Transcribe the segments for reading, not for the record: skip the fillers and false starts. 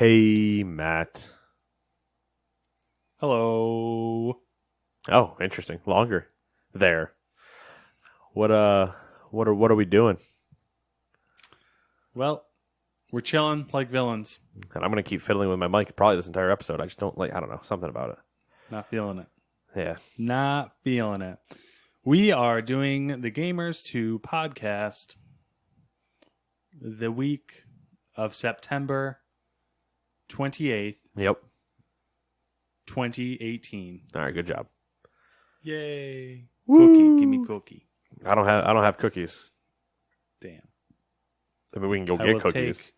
Hey, Matt. Hello. Oh, interesting. Longer. There. What are we doing? Well, we're chilling like villains. And I'm gonna keep fiddling with my mic probably this entire episode. I just don't like. I don't know, something about it. Not feeling it. Yeah. Not feeling it. We are doing the Gamers 2 podcast the week of September 28th, Yep. 2018. All right. Good job. Yay. Woo. Cookie. Give me cookie. I don't have cookies. Damn. I mean, we can go I get will cookies. take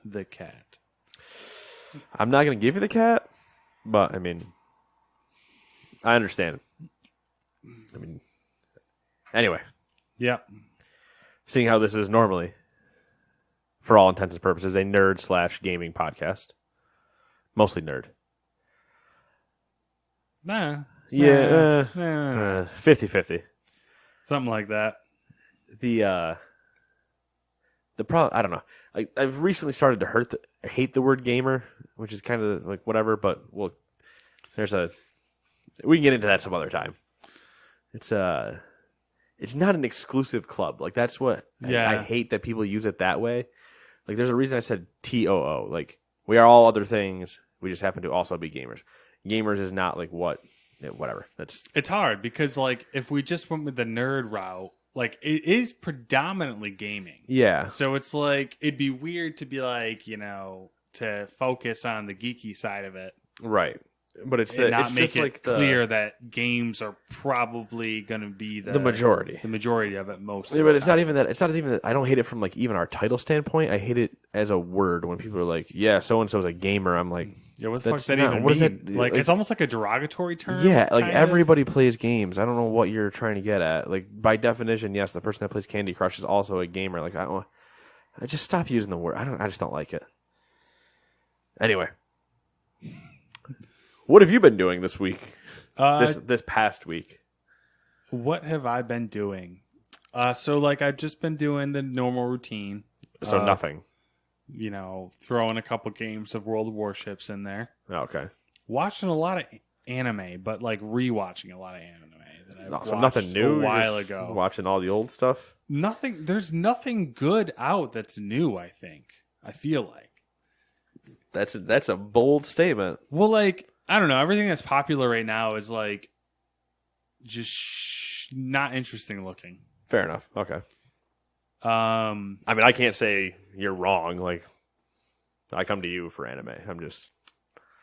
the cat. I'm not gonna give you the cat, but I mean, I understand. I mean, anyway, Yep. seeing how this is normally, for all intents and purposes, a nerd/gaming podcast. Mostly nerd. Nah. Yeah, Nah. 50-50. Something like that. The problem, I don't know. I've recently started to hate the word gamer, which is kind of like whatever, but we can get into that some other time. It's not an exclusive club. Like that's what I hate that people use it that way. Like there's a reason I said TOO. Like we are all other things. We just happen to also be gamers. Gamers is not like whatever. It's hard because like if we just went with the nerd route, like it is predominantly gaming. Yeah. So it's like it'd be weird to be like, to focus on the geeky side of it. Right. But it's not make just it like clear that games are probably going to be the majority. The majority of it most. Yeah, but it's not even that. It's not even that. I don't hate it from like even our title standpoint. I hate it as a word when people are like, "Yeah, so and so is a gamer." I'm like, yeah, what the fuck does that even mean? Like it's almost like a derogatory term. Yeah, like everybody plays games. I don't know what you're trying to get at. Like by definition, yes, the person that plays Candy Crush is also a gamer. Like I just stop using the word. I just don't like it. Anyway. What have you been doing this week? This past week? What have I been doing? So like I've just been doing the normal routine. So nothing. Throwing a couple games of World of Warships in there. Okay. Watching a lot of anime, but like rewatching a lot of anime that I watched nothing new. A while ago. Watching all the old stuff. Nothing. There's nothing good out that's new. I feel like that's a bold statement. Well, like. I don't know. Everything that's popular right now is like just not interesting looking. Fair enough. Okay. I mean, I can't say you're wrong. Like, I come to you for anime. I'm just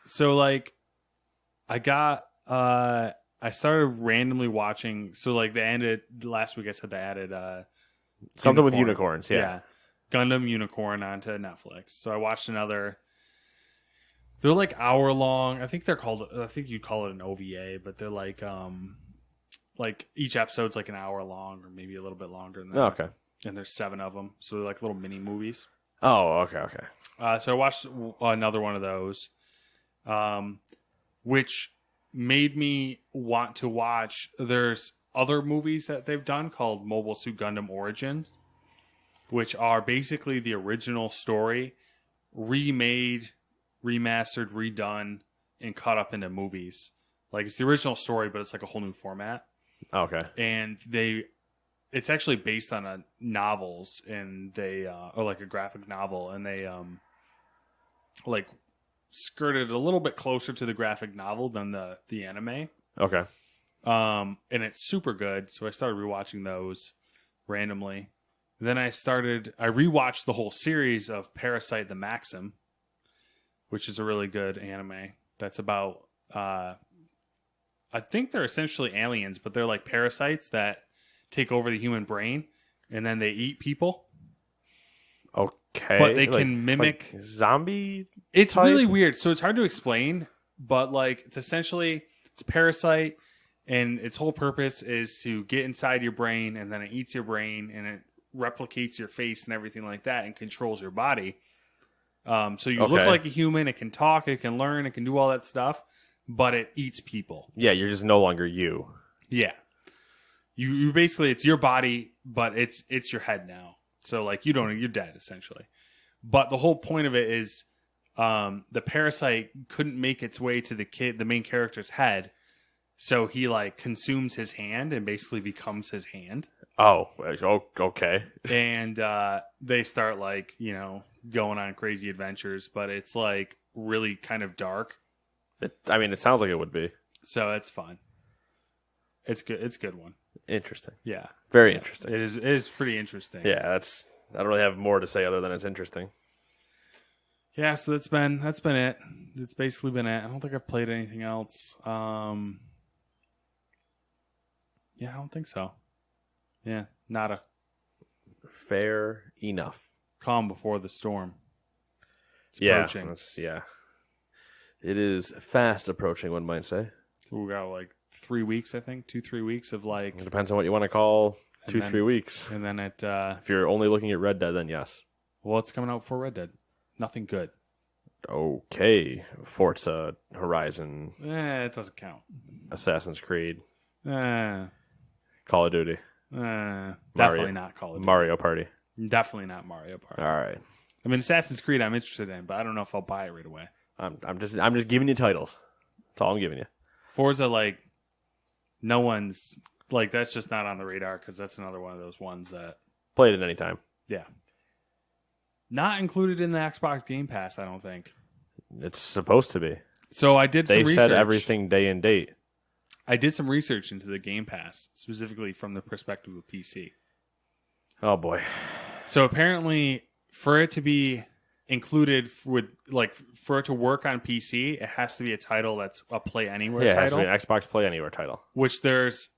so like I started randomly watching. So like they ended last week. I said they added something with unicorns. Yeah, Gundam Unicorn onto Netflix. So I watched another. They're like hour long. I think you'd call it an OVA, but they're like each episode's like an hour long or maybe a little bit longer than that. Oh, okay. And there's 7 of them. So they're like little mini movies. Oh, okay. So I watched another one of those, which made me want to watch. There's other movies that they've done called Mobile Suit Gundam Origins, which are basically the original story remade, remastered, redone, and cut up into movies. Like it's the original story, but it's like a whole new format. Okay. And it's actually based on novels, and they or like a graphic novel, and they like skirted a little bit closer to the graphic novel than the anime. Okay. And it's super good. So I started rewatching those randomly. Then I rewatched the whole series of Parasite the Maxim, which is a really good anime. That's about, I think they're essentially aliens, but they're like parasites that take over the human brain, and then they eat people. Okay. But they can mimic... Like zombie It's type? really weird. So it's hard to explain, but like it's a parasite, and its whole purpose is to get inside your brain, and then it eats your brain, and it replicates your face and everything like that, and controls your body. So you look like a human. It can talk. It can learn. It can do all that stuff. But it eats people. Yeah, you're just no longer you. Yeah, you basically it's your body, but it's your head now. So like you're dead essentially. But the whole point of it is the parasite couldn't make its way to the main character's head, so he like consumes his hand and basically becomes his hand. Oh, okay. And they start like going on crazy adventures, but it's like really kind of dark. It sounds like it would be. So it's fun. It's good. It's a good one. Interesting. Yeah. Very interesting. It is pretty interesting. Yeah, I don't really have more to say other than it's interesting. Yeah, so that's been it. It's basically been it. I don't think I've played anything else. Yeah, I don't think so. Yeah, nada. Fair enough. Calm before the storm. It's approaching. Yeah. It is fast approaching, one might say. So we got like 3 weeks, I think. 2-3 weeks of like... It depends on what you want to call 2-3 weeks. And then if you're only looking at Red Dead, then yes. Well, it's coming out for Red Dead. Nothing good. Okay. Forza, Horizon. It doesn't count. Assassin's Creed. Call Call of Duty. Definitely not Call of Duty. Mario Party. Definitely not Mario Party. All right. I mean, Assassin's Creed I'm interested in, but I don't know if I'll buy it right away. I'm just giving you titles. That's all I'm giving you. Forza, like, no one's... Like, that's just not on the radar because that's another one of those ones that... Play it at any time. Yeah. Not included in the Xbox Game Pass, I don't think. It's supposed to be. So I did some research. They said everything day and date. I did some research into the Game Pass, specifically from the perspective of PC. Oh, boy. So apparently, for it to be included with, like, for it to work on PC, it has to be a title that's a Play Anywhere title. Yeah, it has to be an Xbox Play Anywhere title. Which there's,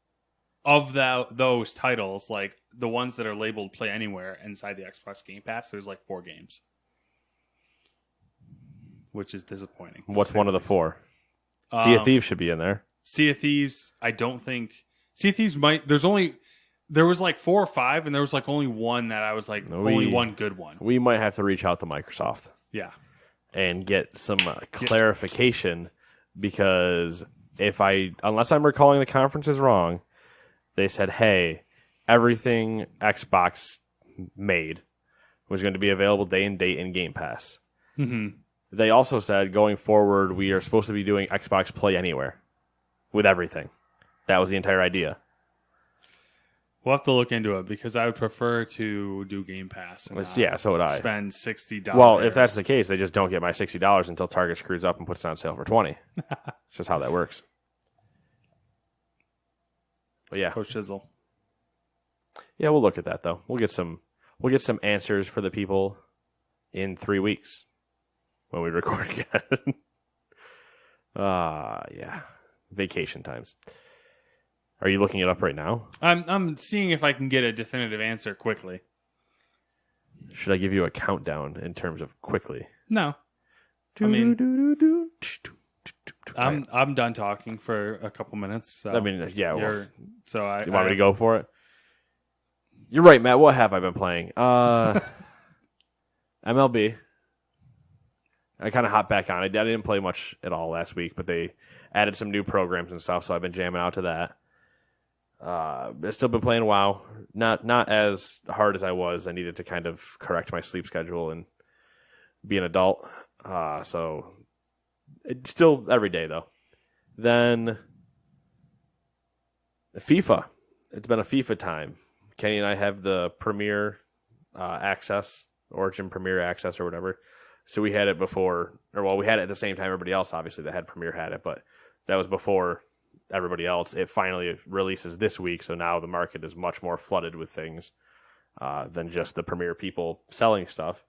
of those titles, like, the ones that are labeled Play Anywhere inside the Xbox Game Pass, there's like 4 games. Which is disappointing. What's one of the 4? Sea of Thieves should be in there. Sea of Thieves, I don't think... Sea of Thieves might... There was like 4 or 5, and there was like only one that I was like, only one good one. We might have to reach out to Microsoft. Yeah. And get some clarification, because unless I'm recalling the conference is wrong, they said, hey, everything Xbox made was going to be available day and date in Game Pass. Mm-hmm. They also said, going forward, we are supposed to be doing Xbox Play Anywhere with everything. That was the entire idea. We'll have to look into it, because I would prefer to do Game Pass. So would I. Spend $60. Well, if that's the case, they just don't get my $60 until Target screws up and puts it on sale for $20. It's just how that works. But yeah. Coach Shizzle. Yeah, we'll look at that though. We'll get some answers for the people in 3 weeks when we record again. Yeah. Vacation times. Are you looking it up right now? I'm seeing if I can get a definitive answer quickly. Should I give you a countdown in terms of quickly? No. I mean, I'm done talking for a couple minutes. So I mean, yeah. you want me to go for it? You're right, Matt. What have I been playing? MLB. I kind of hopped back on it. I didn't play much at all last week, but they added some new programs and stuff, so I've been jamming out to that. I've still been playing WoW. Not as hard as I was. I needed to kind of correct my sleep schedule and be an adult. So it's still every day though. Then FIFA. It's been a FIFA time. Kenny and I have the Premier access, Origin Premier access or whatever. So we had it before, we had it at the same time everybody else, obviously, that had Premier had it, but that was before everybody else. It finally releases this week, so now the market is much more flooded with things than just the Premier people selling stuff.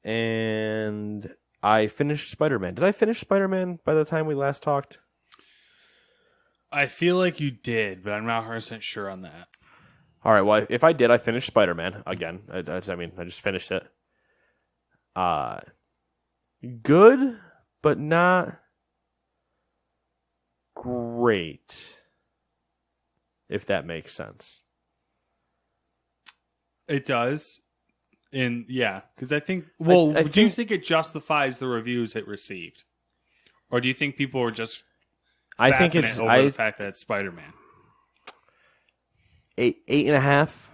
And I finished Spider-Man. Did I finish Spider-Man by the time we last talked? I feel like you did, but I'm not 100% sure on that. All right, well, if I did, I finished Spider-Man again. I just finished it. Good, but not great, if that makes sense. It does. And yeah, because I think, do you think it justifies the reviews it received? Or do you think people were just I think it's over the fact that it's Spider-Man? 8.5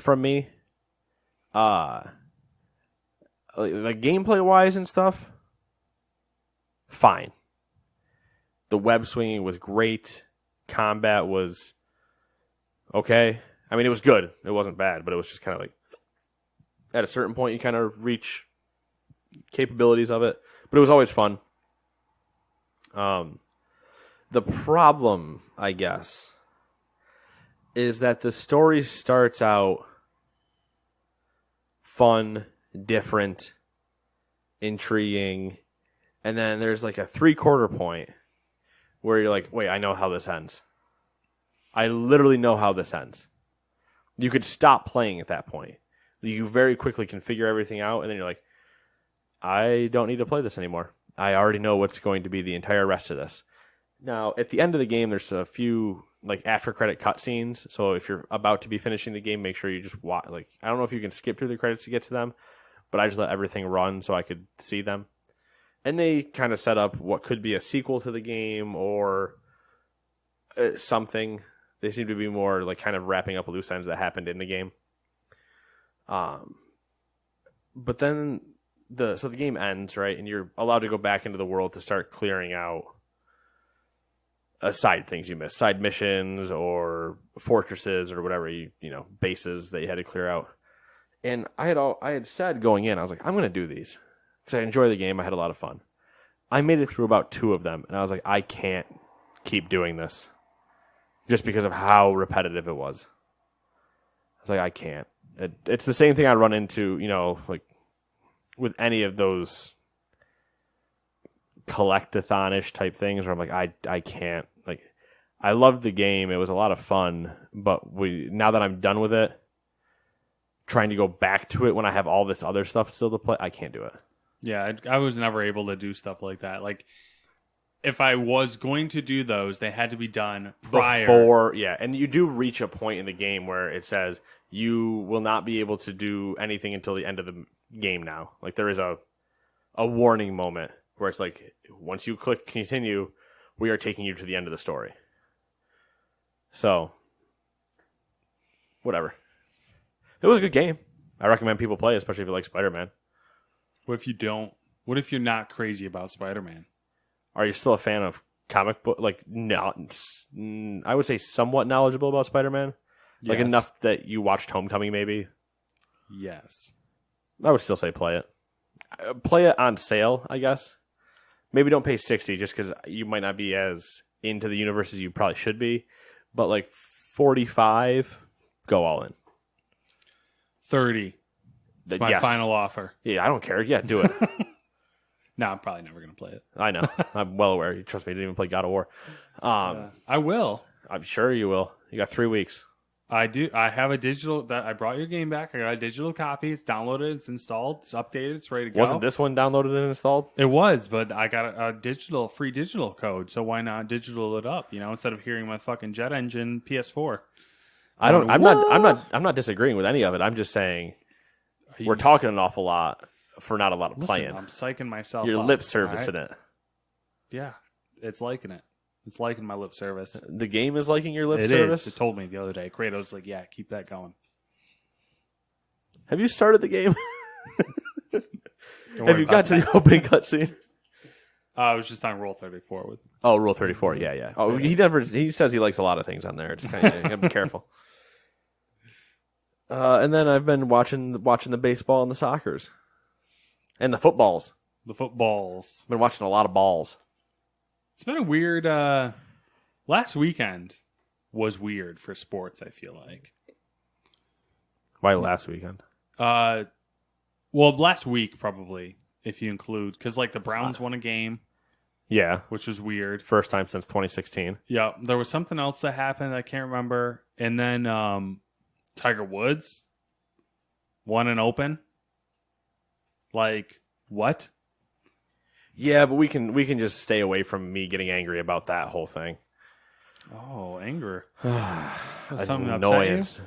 from me. like gameplay wise and stuff, fine. The web swinging was great. Combat was okay. I mean, it was good. It wasn't bad, but it was just kind of like at a certain point you kind of reach capabilities of it. But it was always fun. The problem, I guess, is that the story starts out fun, different, intriguing, and then there's like a 3/4 point where you're like, wait, I know how this ends. I literally know how this ends. You could stop playing at that point. You very quickly can figure everything out, and then you're like, I don't need to play this anymore. I already know what's going to be the entire rest of this. Now, at the end of the game, there's a few like after credit cutscenes. So if you're about to be finishing the game, make sure you just watch. Like, I don't know if you can skip through the credits to get to them, but I just let everything run so I could see them. And they kind of set up what could be a sequel to the game or something. They seem to be more like kind of wrapping up loose ends that happened in the game. But then the game ends, right? And you're allowed to go back into the world to start clearing out side things you missed, side missions or fortresses or whatever bases that you had to clear out. And I had said going in, I was like, I'm going to do these because I enjoy the game. I had a lot of fun. I made it through about 2 of them, and I was like, I can't keep doing this just because of how repetitive it was. I was like, I can't. It's the same thing I run into, like with any of those collect-a-thon-ish type things where I'm like, I can't. Like, I loved the game. It was a lot of fun, but now that I'm done with it, trying to go back to it when I have all this other stuff still to play, I can't do it. Yeah, I was never able to do stuff like that. Like, if I was going to do those, they had to be done prior. Before, yeah. And you do reach a point in the game where it says you will not be able to do anything until the end of the game now. Like, there is a warning moment where it's like, once you click continue, we are taking you to the end of the story. So, whatever. It was a good game. I recommend people play, especially if you like Spider-Man. What if you don't? What if you're not crazy about Spider-Man? Are you still a fan of comic book? Like, no, I would say somewhat knowledgeable about Spider-Man. Like, Yes. enough that you watched Homecoming, maybe? Yes. I would still say play it. Play it on sale, I guess. Maybe don't pay $60 just because you might not be as into the universe as you probably should be. But like $45, go all in. $30. That's my Yes. final offer. Yeah, I don't care. Yeah, do it. No, I'm probably never going to play it. I know. I'm well aware. You trust me, I didn't even play God of War. I will. I'm sure you will. You got 3 weeks. I do. I have a digital that I brought your game back. I got a digital copy. It's downloaded. It's installed. It's updated. It's ready to go. Wasn't this one downloaded and installed? It was, but I got a free digital code. So why not digital it up? Instead of hearing my fucking jet engine PS4. I'm not disagreeing with any of it. I'm just saying we're talking an awful lot for not a lot of playing. I'm psyching myself Your up, lip service all right? in it. Yeah, it's liking it. It's liking my lip service. The game is liking your lip It service? is. It told me the other day. Kratos like, yeah, keep that going. Have you started the game? Don't Have worry you about got to the opening cutscene? I was just on roll 34 with. Oh, Rule 34. Yeah. Oh, he says he likes a lot of things on there. It's kind of, you gotta be careful. And then I've been watching the baseball and the soccers. And the footballs. The footballs. I've been watching a lot of balls. It's been a weird. Last weekend was weird for sports. I feel like. Why last weekend? Well, last week probably, if you include, because like the Browns won a game, Yeah. which was weird. First time since 2016. Yeah, there was something else that happened I can't remember, and then Tiger Woods won an Open. Like what? Yeah, but we can just stay away from me getting angry about that whole thing. Oh, anger. Something upset you? Annoyance.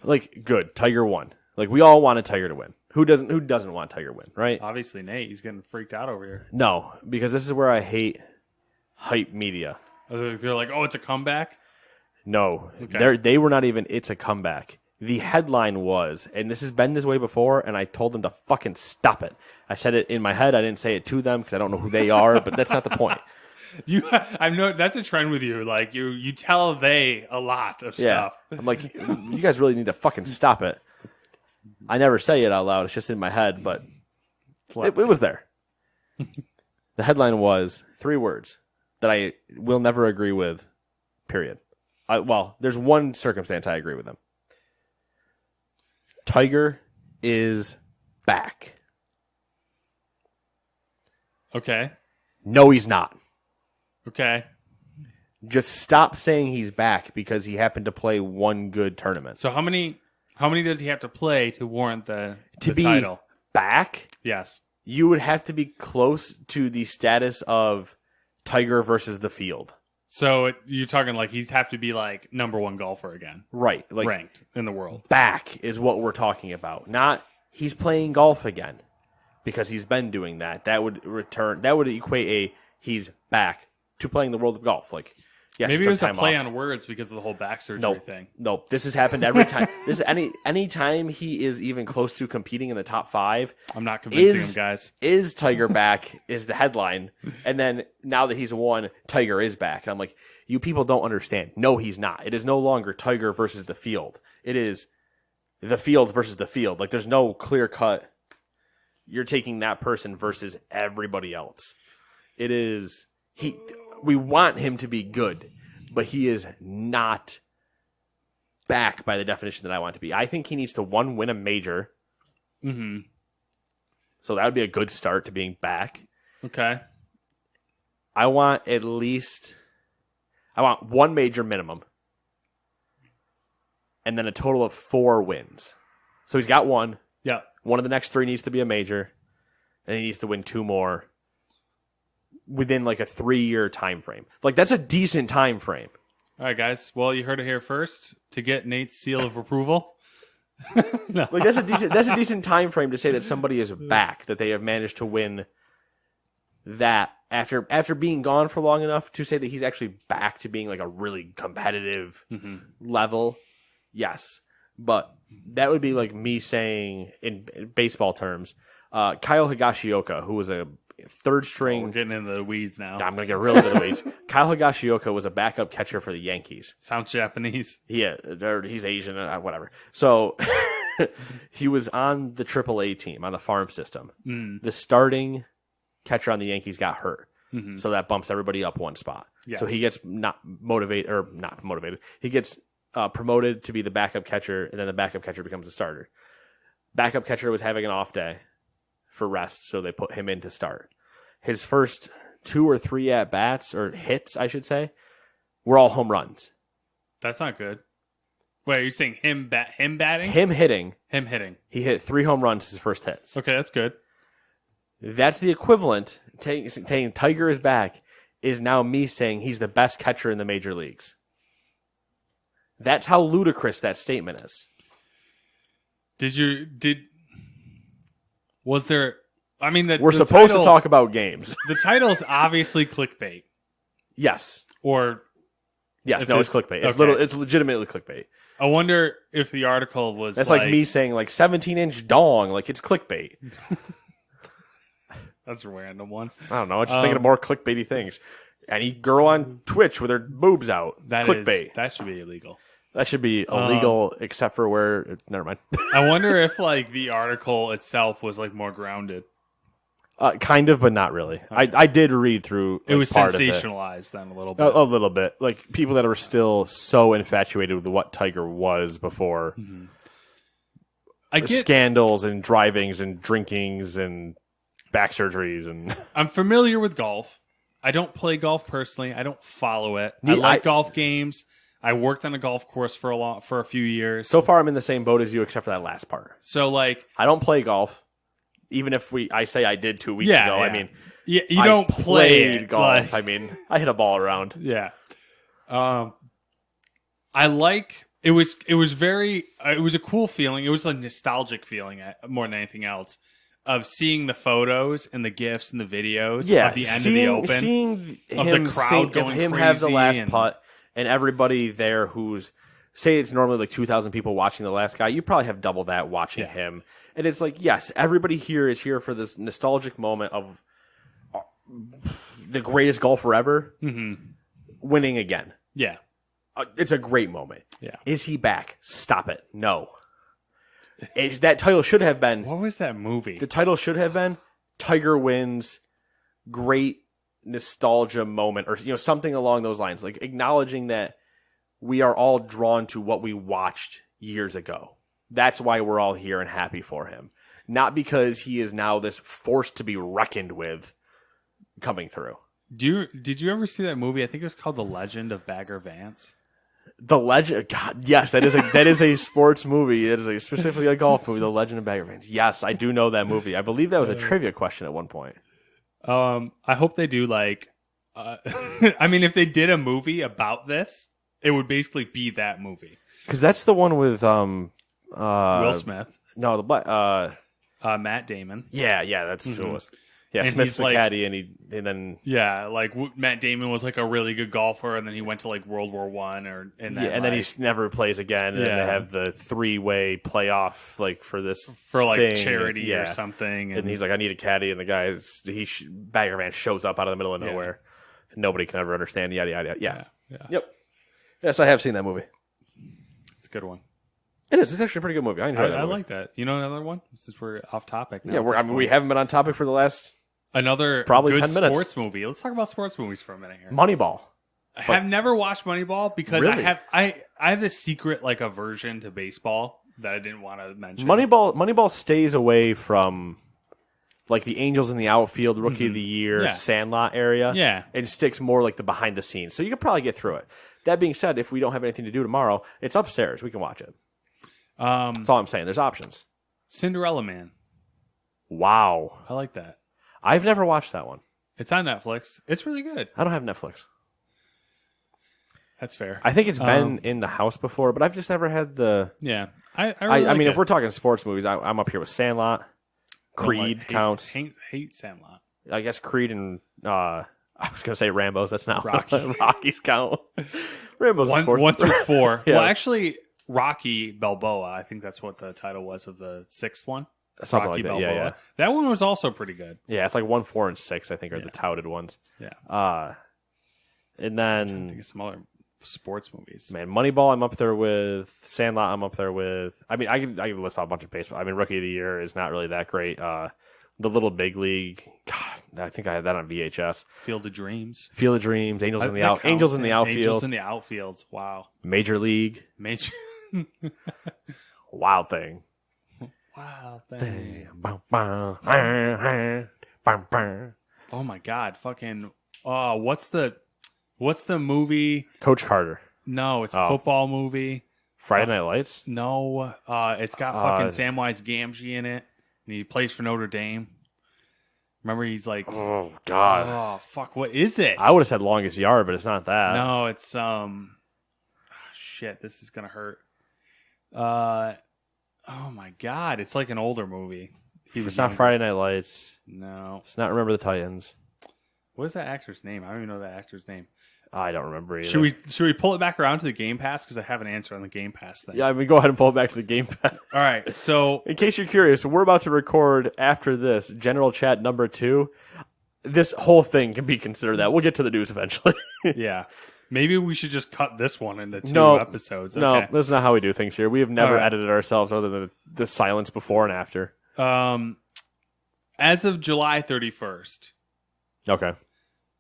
Like, good. Tiger won. Like, we all wanted Tiger to win. Who doesn't want Tiger to win, right? Obviously, Nate. He's getting freaked out over here. No, because this is where I hate hype media. They're like, oh, it's a comeback? No, Okay. they were not even. It's a comeback. The headline was, and this has been this way before, and I told them to fucking stop it. I said it in my head. I didn't say it to them because I don't know who they are, but that's not the point. I know that's a trend with you. Like you tell they a lot of stuff. I'm like, you guys really need to fucking stop it. I never say it out loud. It's just in my head, but it was there. The headline was 3 words that I will never agree with, period. Well, there's one circumstance I agree with them. Tiger is back. Okay. No, he's not. Okay. Just stop saying he's back because he happened to play one good tournament. So how many does he have to play to warrant the be title? Back? Yes. You would have to be close to the status of Tiger versus the field. So you're talking like he'd have to be like number 1 golfer again. Right. Like ranked in the world. Back is what we're talking about. Not he's playing golf again because he's been doing that. That would equate he's back to playing the world of golf. Like, yes, maybe it was a play off. on words because of the whole back surgery thing. Nope. This has happened every time. Any time he is even close to competing in the top 5. I'm not convincing him, guys. Is Tiger back is the headline. And then now that he's won, Tiger is back. And I'm like, you people don't understand. No, he's not. It is no longer Tiger versus the field. It is the field versus the field. Like, there's no clear cut. You're taking that person versus everybody else. It is we want him to be good, but he is not back by the definition that I want to be. I think he needs to win a major. Mm-hmm. So that would be a good start to being back. Okay. I want 1 major minimum. And then a total of 4 wins. So he's got 1. Yeah. One of the next 3 needs to be a major. And he needs to win 2 more within like a 3-year time frame. Like, that's a decent time frame. All right, guys. Well, you heard it here first. To get Nate's seal of approval. No. Like, that's a decent time frame to say that somebody is back, that they have managed to win that after being gone for long enough to say that he's actually back to being like a really competitive level. Yes. But that would be like me saying in baseball terms, Kyle Higashioka, who was a 3rd string. We're getting into the weeds now. I'm going to get real into the weeds. Kyle Higashioka was a backup catcher for the Yankees. Sounds Japanese. Yeah, he's Asian, whatever. So he was on the AAA team, on the farm system. The starting catcher on the Yankees got hurt. So that bumps everybody up 1 spot. Yes. So he gets not motivated. He gets promoted to be the backup catcher, and then the backup catcher becomes the starter. Backup catcher was having an off day for rest, so they put him in to start. His first 2 or 3 at-bats, or hits, I should say, were all home runs. That's not good. Wait, are you saying him batting? Him hitting. Him hitting. He hit 3 home runs his first hits. Okay, that's good. That's the equivalent. Saying Tiger is back is now me saying he's the best catcher in the major leagues. That's how ludicrous that statement is. Was there? I mean, we're supposed to talk about games. The title is obviously clickbait. Yes. Or yes, no, it's clickbait. It's okay. It's legitimately clickbait. I wonder if the article was. That's like me saying 17-inch dong. Like, it's clickbait. That's a random one. I don't know. I'm just thinking of more clickbaity things. Any girl on Twitch with her boobs out. Clickbait. That should be illegal. That should be illegal, except for where. Never mind. I wonder if the article itself was more grounded. Kind of, but not really. Okay. I did read through. It was sensationalized then a little bit. A little bit. Like, people that were still so infatuated with what Tiger was before scandals and drivings and drinkings and back surgeries and. I'm familiar with golf. I don't play golf personally. I don't follow it. I like golf games. I worked on a golf course for a few years. So far, I'm in the same boat as you, except for that last part. So, I don't play golf. Even if I say I did 2 weeks ago, yeah. I mean, you don't play golf. I mean, I hit a ball around. Yeah. I like it was a cool feeling. It was a nostalgic feeling more than anything else of seeing the photos and the GIFs and the videos at the end of the Open, seeing of the crowd going him crazy have the last putt and everybody there who's say it's normally like 2,000 people watching the last guy, you probably have double that watching him. And it's like, yes, everybody here is here for this nostalgic moment of the greatest golfer ever winning again. Yeah. It's a great moment. Yeah. Is he back? Stop it. No. That title should have been... What was that movie? The title should have been Tiger Wins Great Nostalgia Moment, or something along those lines. Like acknowledging that we are all drawn to what we watched years ago. That's why we're all here and happy for him. Not because he is now this force to be reckoned with coming through. Did you ever see that movie? I think it was called The Legend of Bagger Vance. The Legend, God, yes, that is a sports movie. It is specifically a golf movie, The Legend of Bagger Vance. Yes, I do know that movie. I believe that was a trivia question at one point. I hope they do I mean, if they did a movie about this, it would basically be that movie. Because that's the one with Will Smith. No, Matt Damon. Yeah, that's who it was. Yeah, and Smith's the caddy, and then Matt Damon was like a really good golfer, and then he went to like World War I, and then he never plays again, and then they have the 3-way playoff for this thing, charity or something, and he's like, I need a caddy, and the guy Bagger Man shows up out of the middle of nowhere, and nobody can ever understand. Yada yada. Yep. Yes, I have seen that movie. It's a good one. It is. It's actually a pretty good movie. I enjoy that. I like that. You know another one? Since we're off topic now. Yeah, we haven't been on topic for the last probably good 10 minutes. Sports movie. Let's talk about sports movies for a minute here. Moneyball. I have never watched Moneyball because really? I have this secret aversion to baseball that I didn't want to mention. Moneyball stays away from the Angels in the outfield, Rookie of the Year, Sandlot area. Yeah. And sticks more the behind the scenes. So you could probably get through it. That being said, if we don't have anything to do tomorrow, it's upstairs. We can watch it. That's all I'm saying. There's options. Cinderella Man. Wow. I like that. I've never watched that one. It's on Netflix. It's really good. I don't have Netflix. That's fair. I think it's been in the house before, but I've just never had the... Yeah. I mean, if we're talking sports movies, I'm up here with Sandlot. Creed counts. Hate Sandlot. I guess Creed and... I was going to say Rambo's. That's not Rocky. Rocky's count. Rambo's 1 through 4. Yeah. Well, actually... Rocky Balboa, I think that's what the title was of the 6th one. Something Rocky like that, Balboa. yeah. That one was also pretty good. Yeah, it's 1, 4, and 6, I think, are the touted ones. Yeah. And then... I think of some other sports movies. Man, Moneyball, I'm up there with. Sandlot, I'm up there with. I mean, I can list out a bunch of baseball. I mean, Rookie of the Year is not really that great. The Little Big League, God, I think I had that on VHS. Field of Dreams. Angels in the outfield. Angels in the outfield. Wow. Major League. Wild Thing. Wild Thing. Oh my God! Fucking. What's the movie? Coach Carter. No, it's a football movie. Friday Night Lights. No, it's got fucking Samwise Gamgee in it, and he plays for Notre Dame. Remember, he's like, oh God, oh fuck, what is it? I would have said Longest Yard, but it's not that. No, it's shit, this is gonna hurt. Oh my God, it's like an older movie. It's not Friday Night Lights. No, it's not Remember the Titans. What is that actor's name? I don't even know that actor's name. I don't remember either. Should we pull it back around to the Game Pass? Because I have an answer on the Game Pass thing. Yeah, I mean, go ahead and pull it back to the Game Pass. All right, so... In case you're curious, we're about to record after this, General Chat number 2. This whole thing can be considered that. We'll get to the news eventually. Yeah. Maybe we should just cut this one into 2 episodes. Okay. No, that's not how we do things here. We have never edited ourselves other than the silence before and after. As of July 31st. Okay.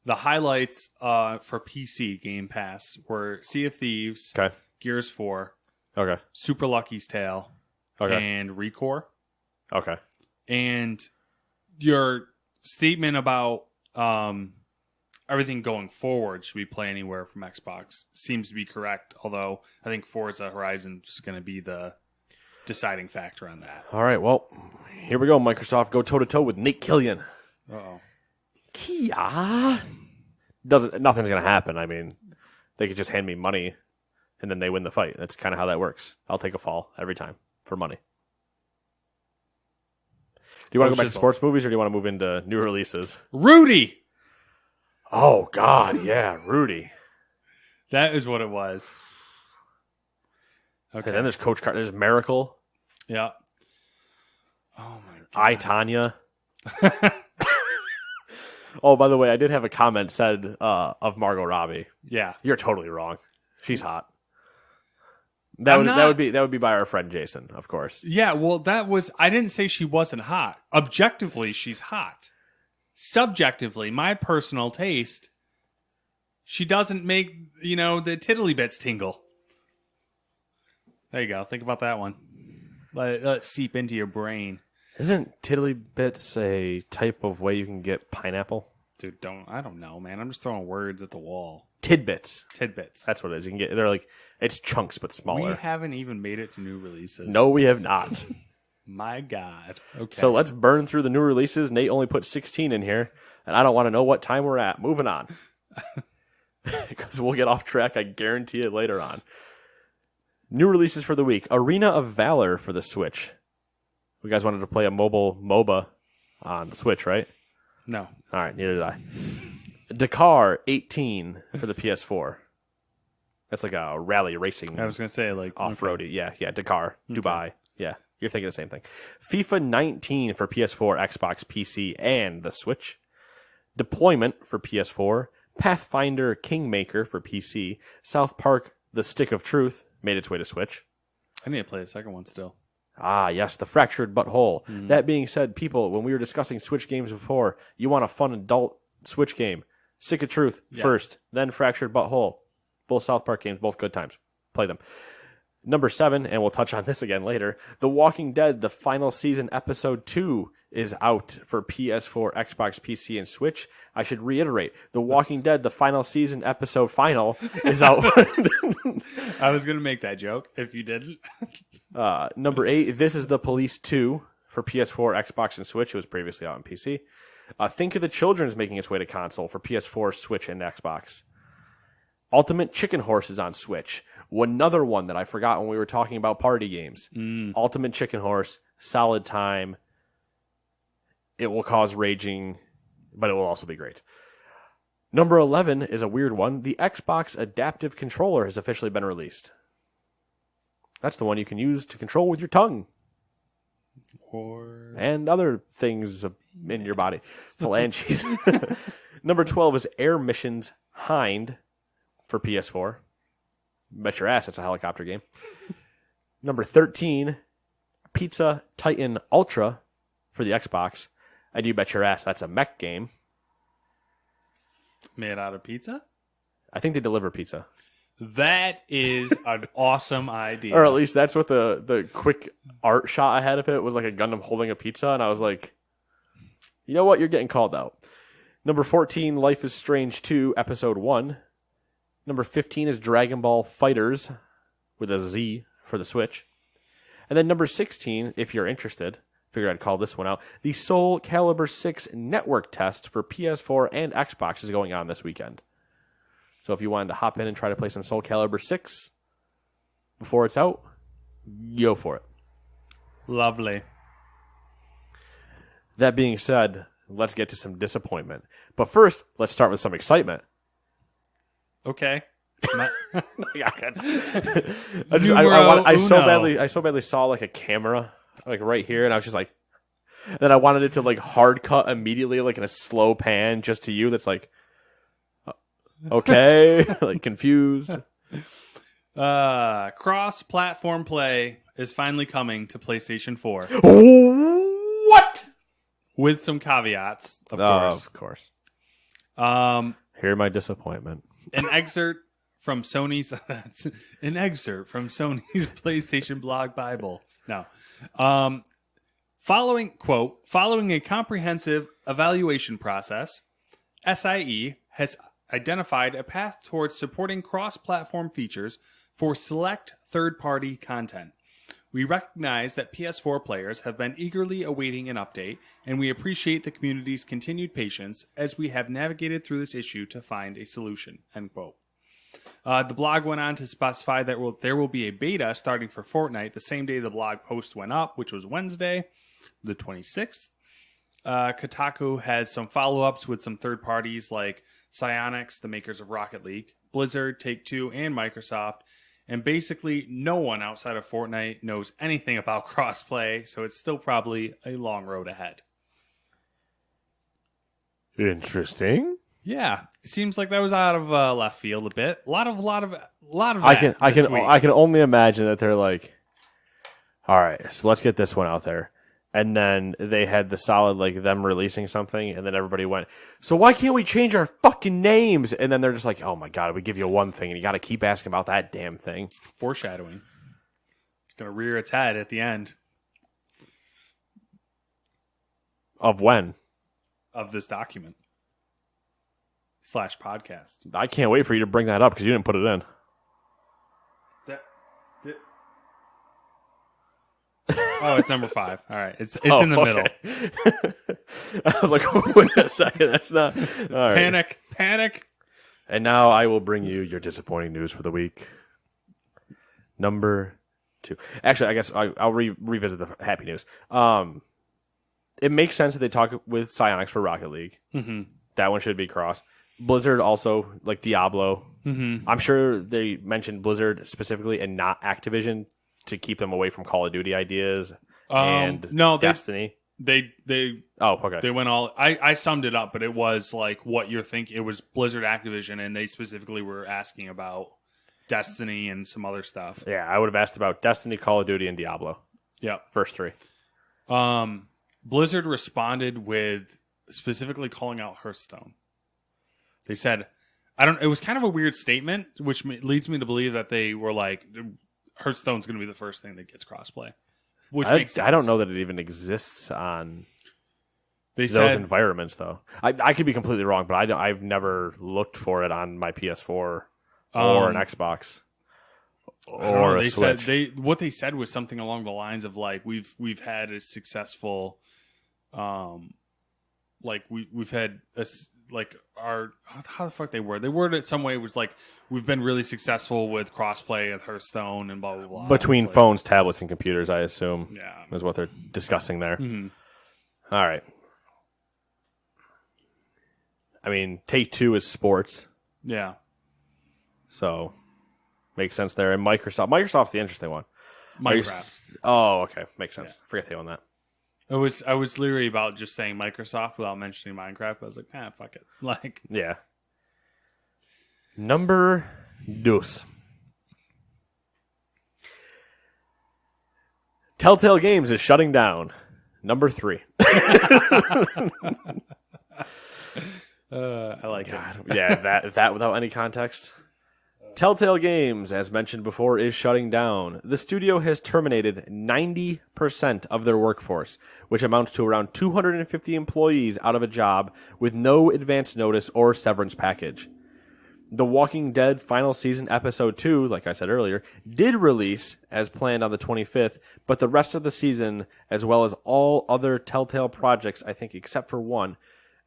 The highlights for PC Game Pass were Sea of Thieves, Gears 4, Super Lucky's Tale, and Recore. Okay. And your statement about everything going forward, should we play anywhere from Xbox, seems to be correct, although I think Forza Horizon is going to be the deciding factor on that. All right, well, here we go, Microsoft. Go toe-to-toe with Nate Killian. Uh-oh. Kia. Nothing's going to happen. I mean, they could just hand me money, and then they win the fight. That's kind of how that works. I'll take a fall every time for money. Do you want to go back to sports movies, or do you want to move into new releases? Rudy! Oh, God, yeah, Rudy. That is what it was. Okay. And then there's Coach Carter. There's Miracle. Yeah. Oh my I, god. Tanya. Oh, by the way, I did have a comment said of Margot Robbie. Yeah. You're totally wrong. She's hot. That would be by our friend Jason, of course. Yeah, well, I didn't say she wasn't hot. Objectively, she's hot. Subjectively, my personal taste, she doesn't make, the tiddly bits tingle. There you go. Think about that one. Let it seep into your brain. Isn't tiddly bits a type of way you can get pineapple? Dude, I don't know, man. I'm just throwing words at the wall. Tidbits. Tidbits. That's what it is. You can get. They're like, it's chunks but smaller. We haven't even made it to new releases. No, we have not. My God. Okay. So let's burn through the new releases. Nate only put 16 in here, and I don't want to know what time we're at. Moving on. Because we'll get off track, I guarantee it, later on. New releases for the week. Arena of Valor for the Switch. You guys wanted to play a mobile MOBA on the Switch, right? No. All right, neither did I. Dakar 18 for the PS4. That's like a rally racing. I was going to say, like... Off-roady. Okay. Yeah, Dakar. Okay. Dubai. Yeah, you're thinking the same thing. FIFA 19 for PS4, Xbox, PC, and the Switch. Deployment for PS4. Pathfinder Kingmaker for PC. South Park The Stick of Truth made its way to Switch. I need to play the second one still. Ah, yes, the Fractured Butthole. Mm-hmm. That being said, people, when we were discussing Switch games before, you want a fun adult Switch game. Stick of Truth first, then Fractured Butthole. Both South Park games, both good times. Play them. Number 7, and we'll touch on this again later, The Walking Dead, the final season, episode 2, is out for PS4, Xbox, PC, and Switch. I should reiterate, The Walking Dead, the final season, episode final, is out. I was going to make that joke if you didn't. Number 8, This Is the Police 2 for PS4, Xbox, and Switch. It was previously out on PC. Think of the Children is making its way to console for PS4, Switch, and Xbox. Ultimate Chicken Horse is on Switch. Another one that I forgot when we were talking about party games. Ultimate Chicken Horse, solid time. It will cause raging, but it will also be great. Number 11 is a weird one. The Xbox Adaptive Controller has officially been released. That's the one you can use to control with your tongue. And other things in your body. Phalanges. Number 12 is Air Missions Hind for PS4. Bet your ass it's a helicopter game. Number 13, Pizza Titan Ultra for the Xbox. And you bet your ass that's a mech game. Made out of pizza? I think they deliver pizza. That is an awesome idea. Or at least that's what the quick art shot I had of it was, like a Gundam holding a pizza. And I was like, you know what? You're getting called out. Number 14, Life is Strange 2, Episode 1. Number 15 is Dragon Ball Fighters with a Z for the Switch. And then number 16, if you're interested, figured I'd call this one out. The Soul Calibur 6 network test for PS4 and Xbox is going on this weekend. So if you wanted to hop in and try to play some Soul Calibur 6 before it's out, go for it. Lovely. That being said, let's get to some disappointment. But first, let's start with some excitement. Okay. I so badly saw like a camera like right here, and I was just like, then I wanted it to like hard cut immediately, like in a slow pan, just to you. That's like, okay, like confused. Cross-platform play is finally coming to PlayStation 4. What? With some caveats, of course. Of course. Hear my disappointment. An excerpt from Sony's PlayStation blog Bible. No. Following a comprehensive evaluation process, SIE has identified a path towards supporting cross-platform features for select third-party content. We recognize that PS4 players have been eagerly awaiting an update, and we appreciate the community's continued patience as we have navigated through this issue to find a solution. End quote. The blog went on to specify that there will be a beta starting for Fortnite the same day the blog post went up, which was Wednesday, the 26th. Kotaku has some follow-ups with some third parties like Psyonix, the makers of Rocket League, Blizzard, Take-Two, and Microsoft. And basically, no one outside of Fortnite knows anything about crossplay, so it's still probably a long road ahead. Interesting. Yeah, it seems like that was out of left field a bit. A lot of I can only imagine that they're like, all right, so let's get this one out there. And then they had the solid, like, them releasing something, and then everybody went, so why can't we change our fucking names? And then they're just like, oh my god, we give you one thing, and you got to keep asking about that damn thing. Foreshadowing. It's going to rear its head at the end. Of when? Of this document. /podcast. I can't wait for you to bring that up, because you didn't put it in. Oh, it's number 5. All right. It's in the middle. I was like, wait a second. That's not... All right. Panic. And now I will bring you your disappointing news for the week. Number 2. Actually, I guess I'll revisit the happy news. It makes sense that they talk with Psyonix for Rocket League. Mm-hmm. That one should be cross. Blizzard also, like Diablo. Mm-hmm. I'm sure they mentioned Blizzard specifically and not Activision to keep them away from Call of Duty ideas and Destiny. They okay. They went all... I summed it up, but it was like what you're thinking. It was Blizzard Activision, and they specifically were asking about Destiny and some other stuff. Yeah, I would have asked about Destiny, Call of Duty, and Diablo. Yeah. First 3. Blizzard responded with specifically calling out Hearthstone. They said, it was kind of a weird statement, which leads me to believe that they were like, Hearthstone's going to be the first thing that gets crossplay. Which makes sense. I don't know that it even exists on those environments, though. I could be completely wrong, but I've never looked for it on my PS4 or an Xbox or a Switch. What they said was something along the lines of like we've had a successful, we've had a, like our how the fuck they worded it some way. It was like we've been really successful with crossplay at Hearthstone and blah blah blah between phones, tablets, and computers. I assume, yeah, is what they're discussing there. Mm-hmm. All right. I mean, Take-Two is sports, yeah, so makes sense there. And Microsoft's the interesting one. Minecraft. Okay, makes sense. Yeah. Forget they own that. I was literally about just saying Microsoft without mentioning Minecraft. I was like, fuck it. Like, yeah. Number 2. Telltale Games is shutting down. Number 3. I like it. Yeah, that without any context. Telltale Games, as mentioned before, is shutting down. The studio has terminated 90% of their workforce, which amounts to around 250 employees out of a job with no advance notice or severance package. The Walking Dead final season episode 2, like I said earlier, did release as planned on the 25th, but the rest of the season, as well as all other Telltale projects, I think except for one,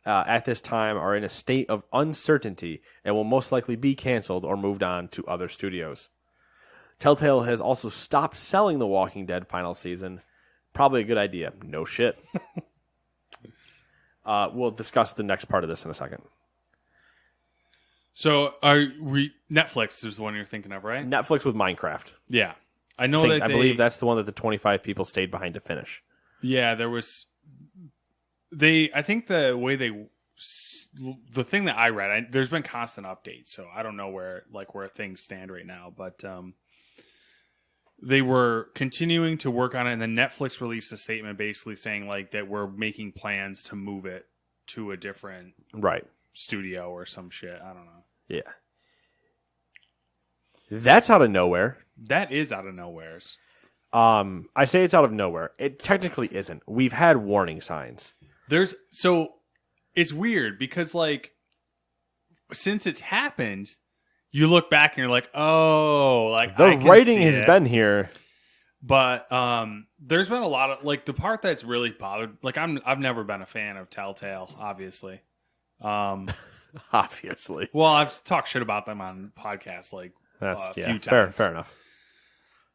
at this time are in a state of uncertainty and will most likely be canceled or moved on to other studios. Telltale has also stopped selling The Walking Dead final season. Probably a good idea. No shit. We'll discuss the next part of this in a second. So, Netflix is the one you're thinking of, right? Netflix with Minecraft. Yeah. I believe that's the one that the 25 people stayed behind to finish. Yeah, there was... I think the thing that I read, there's been constant updates, so I don't know where things stand right now, but they were continuing to work on it, and then Netflix released a statement basically saying like that we're making plans to move it to a different studio or some shit. I don't know. Yeah. That's out of nowhere. That is out of nowheres. I say it's out of nowhere. It technically isn't. We've had warning signs. It's weird because like since it's happened, you look back and you're like, oh, like the writing has been here. But there's been a lot of like the part that's really bothered. Like I've never been a fan of Telltale, obviously. Obviously. Well, I've talked shit about them on podcasts like a few times. Fair enough.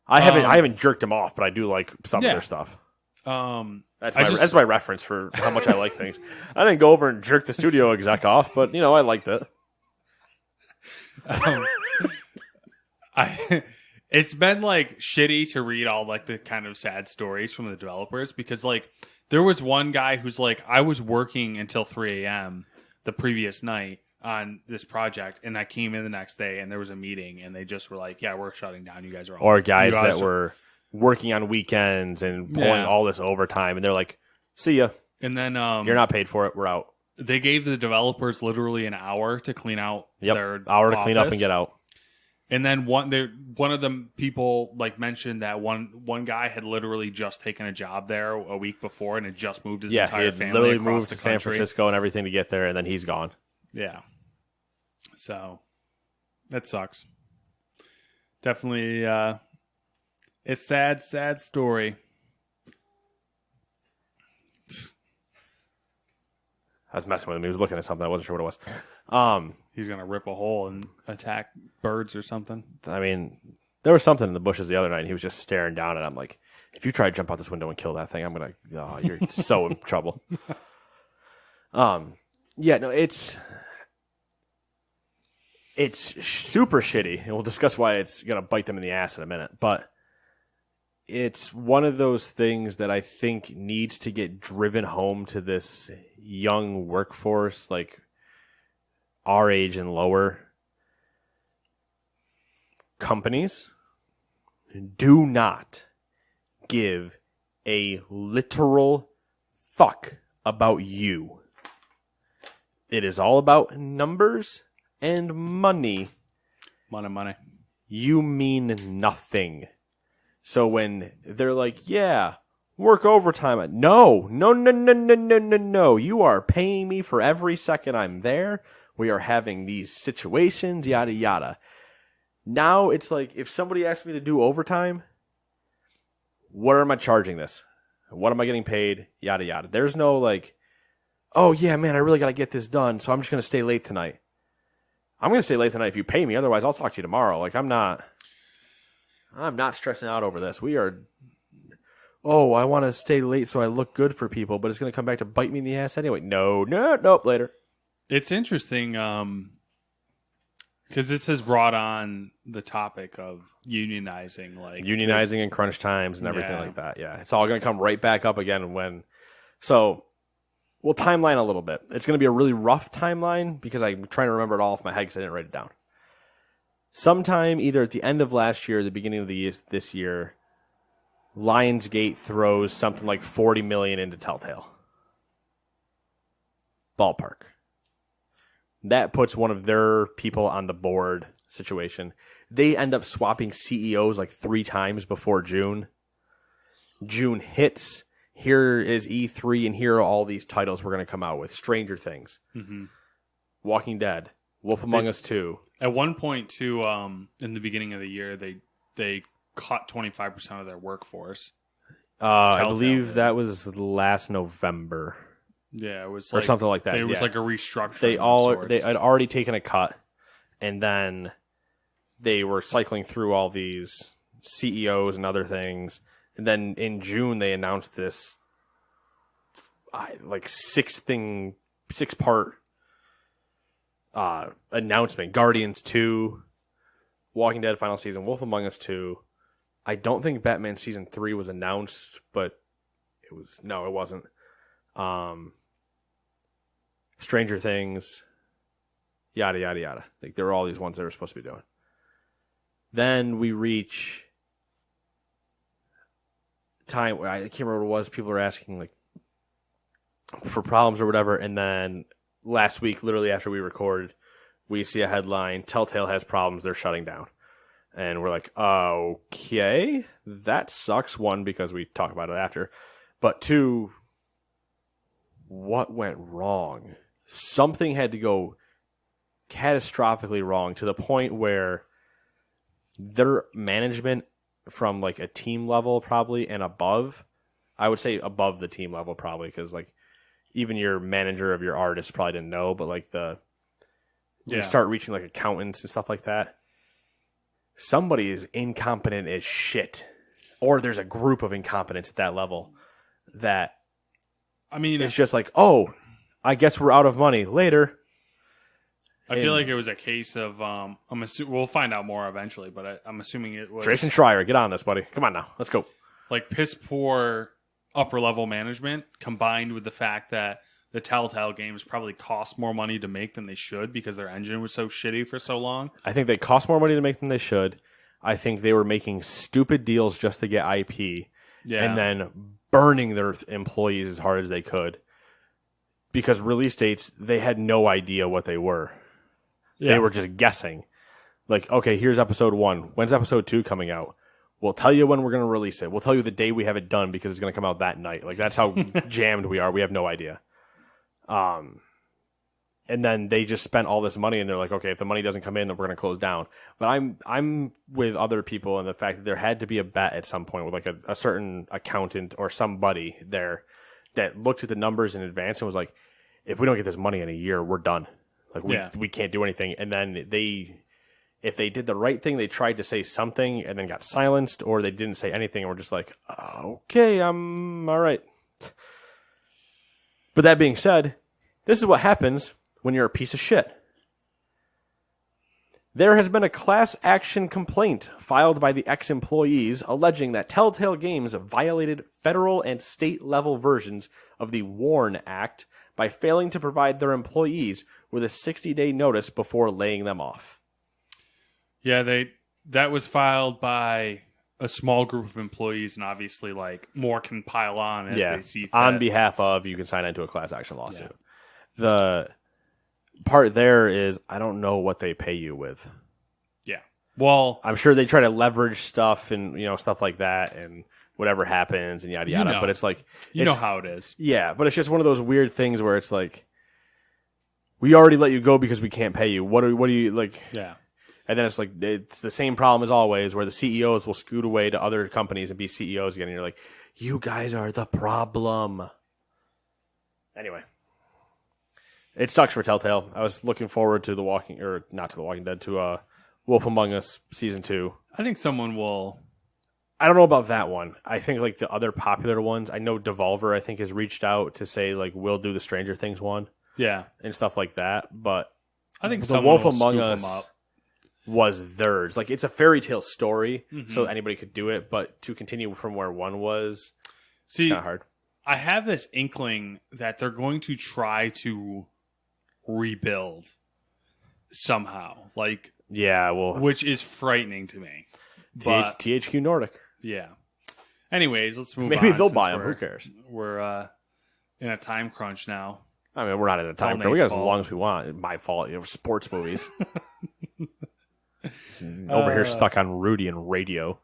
I haven't jerked them off, but I do like some of their stuff. That's my reference for how much I like things. I didn't go over and jerk the studio exec off, but I liked it. It's been like shitty to read all like the kind of sad stories from the developers because like there was one guy who's like, I was working until 3 a.m. the previous night on this project, and I came in the next day and there was a meeting and they just were like, yeah, we're shutting down. You guys are all or guys that were working on weekends and pulling all this overtime, and they're like, see ya. And then you're not paid for it. We're out. They gave the developers literally an hour to clean out their hour to office. Clean up and get out. And then one of the people like mentioned that one guy had literally just taken a job there a week before and had just moved his entire family literally across moved the to San Francisco and everything to get there, and then he's gone. Yeah. So that sucks. Definitely a sad story. I was messing with him. He was looking at something. I wasn't sure what it was. He's going to rip a hole and attack birds or something. I mean, there was something in the bushes the other night, and he was just staring down, and I'm like, if you try to jump out this window and kill that thing, I'm going to, oh, you're so in trouble. Yeah, no, it's super shitty, and we'll discuss why it's going to bite them in the ass in a minute, but it's one of those things that I think needs to get driven home to this young workforce, like our age and lower. Companies do not give a literal fuck about you. It is all about numbers and money. Money. You mean nothing. So when they're like, yeah, work overtime. No. You are paying me for every second I'm there. We are having these situations, yada, yada. Now it's like, if somebody asks me to do overtime, what am I charging this? What am I getting paid? Yada, yada. There's no like, oh, yeah, man, I really got to get this done, so I'm just going to stay late tonight. I'm going to stay late tonight if you pay me. Otherwise, I'll talk to you tomorrow. Like, I'm not stressing out over this. I want to stay late so I look good for people, but it's going to come back to bite me in the ass anyway. Nope, later. It's interesting because this has brought on the topic of unionizing. Unionizing and crunch times and everything like that. Yeah, it's all going to come right back up again when... So, we'll timeline a little bit. It's going to be a really rough timeline because I'm trying to remember it all off my head because I didn't write it down. Sometime either at the end of last year or the beginning of this year, Lionsgate throws something like $40 million into Telltale. Ballpark. That puts one of their people on the board situation. They end up swapping CEOs like 3 times before June. June hits. Here is E3, and here are all these titles we're going to come out with. Stranger Things. Mm-hmm. Walking Dead. Wolf Among Us 2. At one point, too, in the beginning of the year, they cut 25% of their workforce. I believe that was last November. Yeah, it was or something like that. It was like a restructuring. They had already taken a cut, and then they were cycling through all these CEOs and other things. And then in June, they announced this like 6-part announcement. Guardians 2, Walking Dead final season, Wolf Among Us 2. I don't think Batman season 3 was announced, but it wasn't. Stranger Things, yada, yada, yada. Like, there were all these ones they were supposed to be doing. Then we reach time where I can't remember what it was. People are asking, like, for problems or whatever. And then last week, literally after we recorded, we see a headline, Telltale has problems, they're shutting down. And we're like, okay, that sucks. 1, because we talk about it after. But 2, what went wrong? Something had to go catastrophically wrong to the point where their management from like a team level probably and above, I would say above the team level probably, because like even your manager of your artist probably didn't know, but like you start reaching like accountants and stuff like that. Somebody is incompetent as shit, or there's a group of incompetents at that level that, I mean, it's just like, oh, I guess we're out of money later. I feel like it was a case of we'll find out more eventually, but I'm assuming it was Jason Schreier, get on this, buddy. Come on now, let's go. Like piss poor upper level management combined with the fact that the Telltale games probably cost more money to make than they should because their engine was so shitty for so long. I think they cost more money to make than they should. I think they were making stupid deals just to get IP, and then burning their employees as hard as they could. Because release dates, they had no idea what they were. Yeah. They were just guessing. Like, okay, here's episode 1. When's episode 2 coming out? We'll tell you when we're going to release it. We'll tell you the day we have it done because it's going to come out that night. Like, that's how jammed we are. We have no idea. And then they just spent all this money, and they're like, okay, if the money doesn't come in, then we're going to close down. But I'm with other people in the fact that there had to be a bet at some point with like a certain accountant or somebody there that looked at the numbers in advance and was like, if we don't get this money in a year, we're done. Like we can't do anything. And then if they did the right thing, they tried to say something and then got silenced, or they didn't say anything and were just like, okay, I'm all right. But that being said, this is what happens when you're a piece of shit. There has been a class action complaint filed by the ex-employees alleging that Telltale Games violated federal and state level versions of the WARN Act by failing to provide their employees with a 60-day notice before laying them off. Yeah, that was filed by a small group of employees, and obviously, like, more can pile on as they see fit. On behalf of, you can sign into a class action lawsuit. Yeah. The part there is, I don't know what they pay you with. Yeah. Well, I'm sure they try to leverage stuff and, stuff like that, and whatever happens and yada yada. But it's like, you know how it is. Yeah, but it's just one of those weird things where it's like, we already let you go because we can't pay you. What do you like? Yeah. And then it's like, it's the same problem as always, where the CEOs will scoot away to other companies and be CEOs again. And you're like, you guys are the problem. Anyway, it sucks for Telltale. I was looking forward to to Wolf Among Us Season 2. I think someone will. I don't know about that one. I think like the other popular ones, I know Devolver, I think, has reached out to say like we'll do the Stranger Things one. Yeah. And stuff like that. But I think the Wolf Among Us was theirs. Like, it's a fairy tale story, so anybody could do it, but to continue from where one was, it's kind of hard. I have this inkling that they're going to try to rebuild somehow. Like, yeah, well, which is frightening to me. But, THQ Nordic. Yeah. Anyways, let's move on. Maybe they'll buy them. Who cares? We're in a time crunch now. I mean, we're not in a time crunch. We got as long as we want. My fault. Sports movies. Over here stuck on Rudy and radio.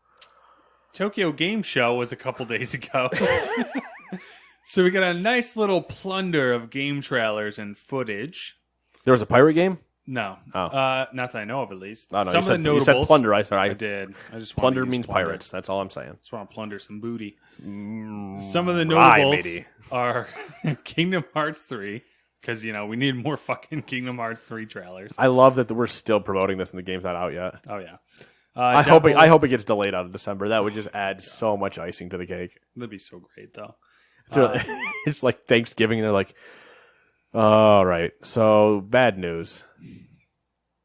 Tokyo Game Show was a couple days ago. So we got a nice little plunder of game trailers and footage. There was a pirate game? No. Oh. Not that I know of, at least. Oh, no, you said plunder. I did. I just plunder means pirates. That's all I'm saying. Just want to plunder some booty. Some of the notables are Kingdom Hearts 3. Because, we need more fucking Kingdom Hearts 3 trailers. I love that we're still promoting this and the game's not out yet. Oh, yeah. I hope it gets delayed out of December. That would just add so much icing to the cake. That'd be so great, though. It's like Thanksgiving, and they're like, all right, so bad news.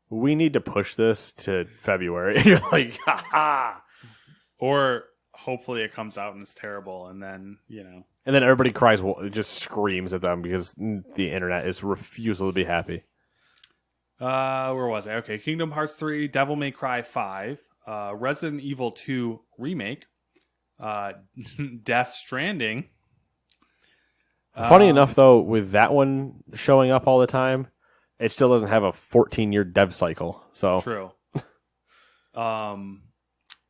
We need to push this to February. You're like, ha-ha. Or hopefully it comes out and it's terrible, and then, And then everybody cries, just screams at them because the internet is refusal to be happy. Where was I? Okay, Kingdom Hearts 3, Devil May Cry 5, Resident Evil 2 Remake, Death Stranding. Funny enough, though, with that one showing up all the time, it still doesn't have a 14-year dev cycle. So true.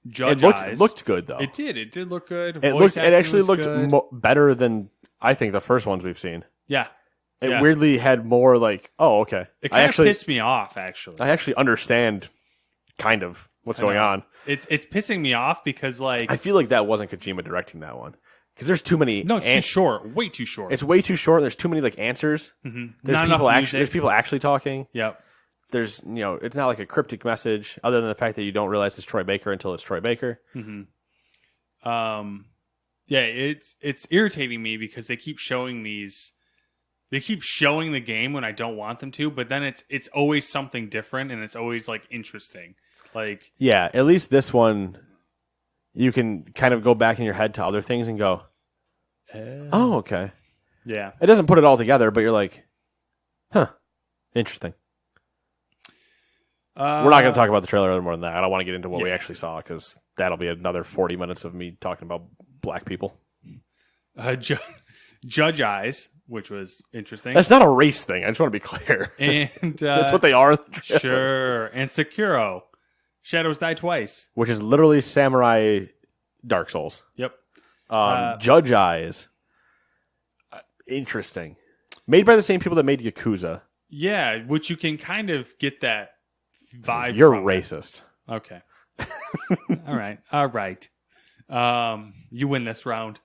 Judge Eyes looked good, though. It did. It did look good. It actually looked better than I think the first ones we've seen. Yeah. It weirdly had more like, oh, okay. It kind of pissed me off, actually. I actually understand kind of what's going on. It's pissing me off because, like, I feel like that wasn't Kojima directing that one. Because there's too many. No, it's too short. Way too short. It's way too short. There's too many like answers. Mm-hmm. There's people actually talking. Yep. There's it's not like a cryptic message other than the fact that you don't realize it's Troy Baker until it's Troy Baker. Mm-hmm. Yeah, it's irritating me because they keep showing these They keep showing the game when I don't want them to, but then it's always something different, and it's always like interesting. Like, yeah, at least this one, you can kind of go back in your head to other things and go, oh, okay. Yeah. It doesn't put it all together, but you're like, huh, interesting. We're not going to talk about the trailer any more than that. I don't want to get into what we actually saw because that'll be another 40 minutes of me talking about black people. Judge Eyes, which was interesting. That's not a race thing. I just want to be clear. And that's what they are in the trailer. Sure. And Sekiro, Shadows Die Twice. Which is literally Samurai Dark Souls. Yep. Judge Eyes. Interesting. Made by the same people that made Yakuza. Yeah, which you can kind of get that vibe You're from racist. It. Okay. All right. You win this round.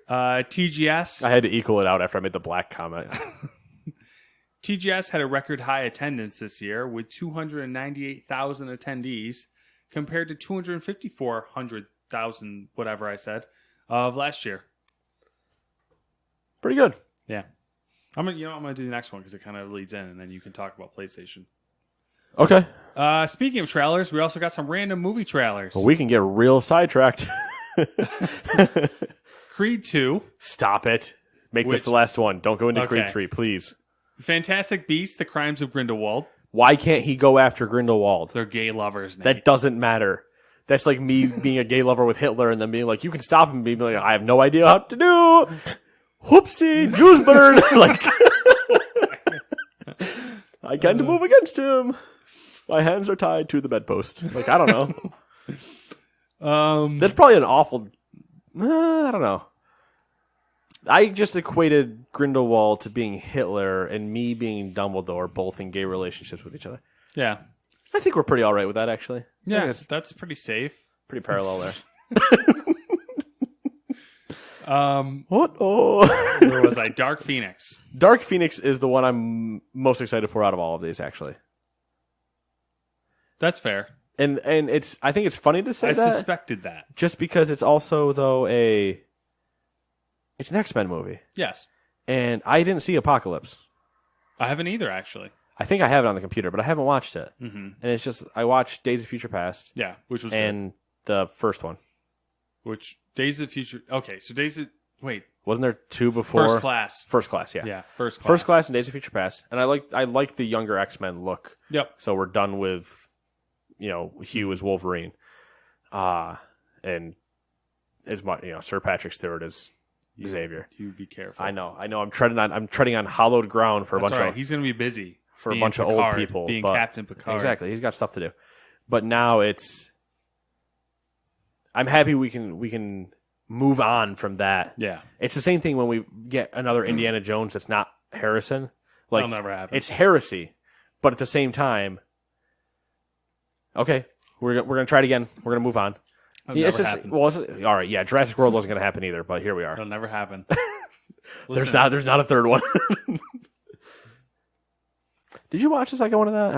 TGS. I had to equal it out after I made the black comment. TGS had a record high attendance this year with 298,000 attendees compared to 254,000, whatever I said, of last year. Pretty good. Yeah. I'm gonna do the next one because it kind of leads in, and then you can talk about PlayStation. Okay. Speaking of trailers, we also got some random movie trailers. Well, we can get real sidetracked. Creed 2. Stop it. Make this the last one. Don't go into Okay. Creed 3, please. Fantastic Beasts: The Crimes of Grindelwald. Why can't he go after Grindelwald? They're gay lovers, Nate. That doesn't matter. That's like me being a gay lover with Hitler and then being like, you can stop him, being like, I have no idea how to do. Whoopsie, Jews bird. Like, I can't move against him. My hands are tied to the bedpost. Like, I don't know. That's probably an awful. I don't know. I just equated Grindelwald to being Hitler and me being Dumbledore, both in gay relationships with each other. Yeah. I think we're pretty all right with that, actually. Yeah, that's pretty safe. Pretty parallel there. What? Oh. Where was I? Dark Phoenix. Dark Phoenix is the one I'm most excited for out of all of these, actually. That's fair. And it's. I think it's funny to say I that. suspected that. Just because it's also, though, it's an X-Men movie. Yes. And I didn't see Apocalypse. I haven't either, actually. I think I have it on the computer, but I haven't watched it. Mm-hmm. And it's just, I watched Days of Future Past. Yeah, which was and the first one. Which, Days of Future... Okay, so Wait. Wasn't there two before? First Class. First Class, yeah. Yeah, First Class. First Class and Days of Future Past. And I like the younger X-Men look. Yep. So we're done with, Hugh as Wolverine. And as much, Sir Patrick Stewart as Xavier. You be careful. I know. I'm treading on hallowed ground for a bunch of... He's going to be busy. For a bunch of old people. Being Captain Picard. Exactly. He's got stuff to do. But now it's... I'm happy we can move on from that. Yeah. It's the same thing when we get another Indiana Jones that's not Harrison. Like, that'll never happen. It's heresy. But at the same time... Okay. We're going to try it again. We're going to move on. That'll never happen. All right. Yeah. Jurassic World wasn't going to happen either, but here we are. It'll never happen. There's not a third one. Did you watch the second one of that?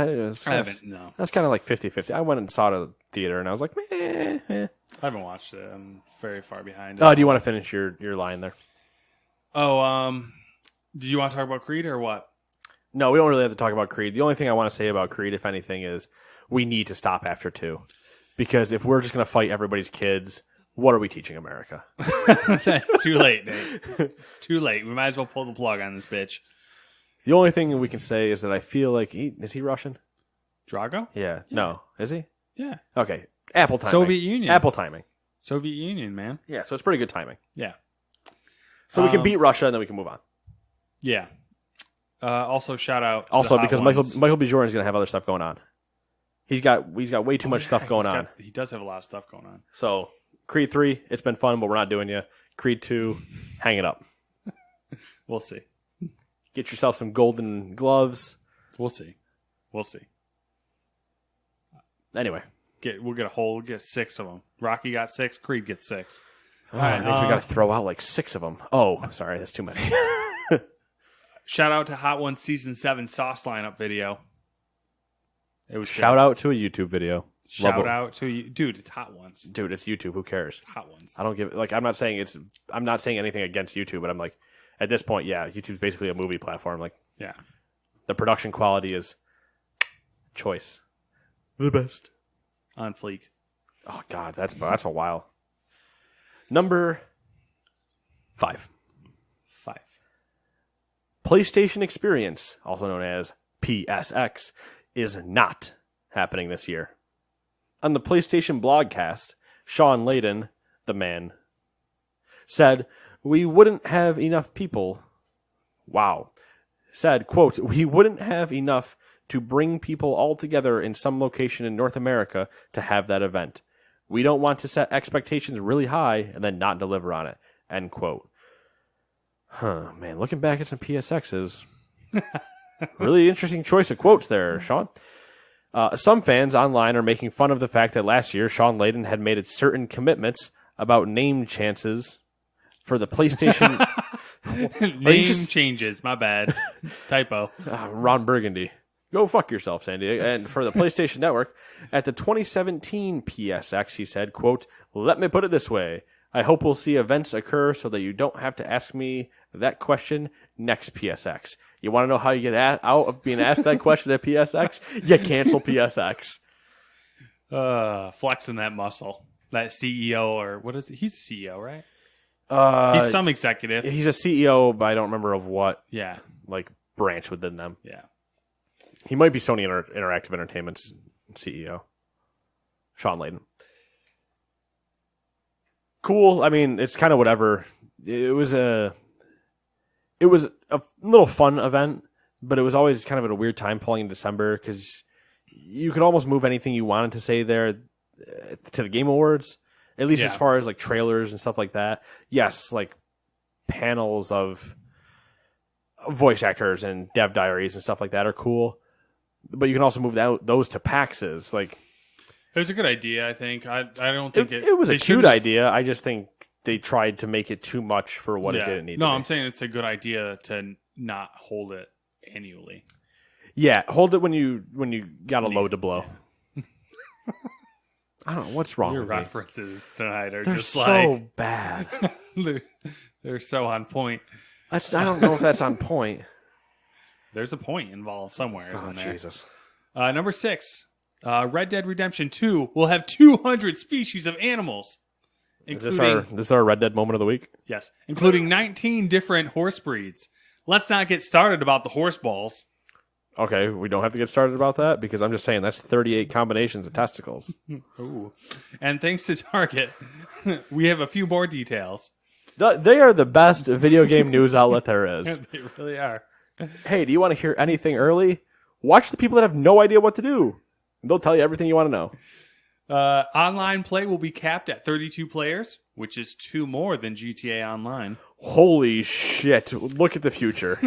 I haven't, no. That's kind of like 50-50. I went and saw it at the theater, and I was like, meh. I haven't watched it. I'm very far behind. Oh, do you want to finish your line there? Oh, do you want to talk about Creed or what? No, we don't really have to talk about Creed. The only thing I want to say about Creed, if anything, is we need to stop after 2. Because if we're just going to fight everybody's kids, what are we teaching America? That's too late, Nate. It's too late. We might as well pull the plug on this bitch. The only thing we can say is that I feel like is he Russian? Drago? Yeah. No. Is he? Yeah. Okay. Apple timing. Soviet Union. Apple timing. Soviet Union, man. Yeah, so it's pretty good timing. Yeah. So we can beat Russia and then we can move on. Yeah. Also, shout out. Also, because Michael B. Jordan is going to have other stuff going on. He's got way too much stuff going on. He does have a lot of stuff going on. So Creed 3, it's been fun, but we're not doing you. Creed 2, hang it up. We'll see. Get yourself some golden gloves. We'll see. Anyway. We'll get 6 of them. Rocky got 6. Creed gets 6. All right, means we got to throw out like 6 of them. Oh, sorry, that's too many. Shout out to Hot Ones Season 7 sauce lineup video. It was Shout out to a YouTube video. Shout out to you, dude. It's Hot Ones. Dude, it's YouTube. Who cares? It's Hot Ones. I don't give. I'm not saying anything against YouTube, but I'm like, at this point, yeah, YouTube's basically a movie platform. Like, Yeah. the production quality is choice. The best. On fleek. Oh, God, that's a while. Number 5. 5. PlayStation Experience, also known as PSX, is not happening this year. On the PlayStation blogcast, Sean Layden, the man, said, we wouldn't have enough people. Wow. Said, quote, we wouldn't have enough to bring people all together in some location in North America to have that event. We don't want to set expectations really high and then not deliver on it. End quote. Huh, man, looking back at some PSXs, really interesting choice of quotes there, Sean. Some fans online are making fun of the fact that last year Sean Layden had made certain commitments about name chances for the PlayStation. Name changes, my bad. Typo. Ron Burgundy. Go fuck yourself, Sandy. And for the PlayStation Network, at the 2017 PSX, he said, quote, let me put it this way. I hope we'll see events occur so that you don't have to ask me that question next PSX. You want to know how you get out of being asked that question at PSX? You cancel PSX. Flexing that muscle. That CEO, or what is it? He's the CEO, right? He's some executive. He's a CEO, but I don't remember of what Yeah. like branch within them. Yeah. He might be Sony Interactive Entertainment's CEO. Sean Layden. Cool. I mean, it's kind of whatever. It was a little fun event, but it was always kind of at a weird time falling in December because you could almost move anything you wanted to say there to the Game Awards, at least as far as like trailers and stuff like that. Yes, like panels of voice actors and dev diaries and stuff like that are cool, but you can also move those to PAXs. Like, it was a good idea, I think. I don't think it was a cute idea. I just think they tried to make it too much for what it didn't need. No, to be. I'm saying it's a good idea to not hold it annually. Yeah, hold it when you got a load to blow. I don't know what's wrong Your with references tonight are They're just so like bad. they're so on point. I don't know if that's on point. There's a point involved somewhere, isn't there? Jesus. Number 6, Red Dead Redemption 2 will have 200 species of animals. Is this our Red Dead moment of the week? Yes, including 19 different horse breeds. Let's not get started about the horse balls. Okay, we don't have to get started about that because I'm just saying that's 38 combinations of testicles. Ooh. And thanks to Target, we have a few more details. They are the best video game news outlet there is. They really are. Hey, do you want to hear anything early? Watch the people that have no idea what to do. They'll tell you everything you want to know. Online play will be capped at 32 players, which is 2 more than GTA Online. Holy shit. Look at the future.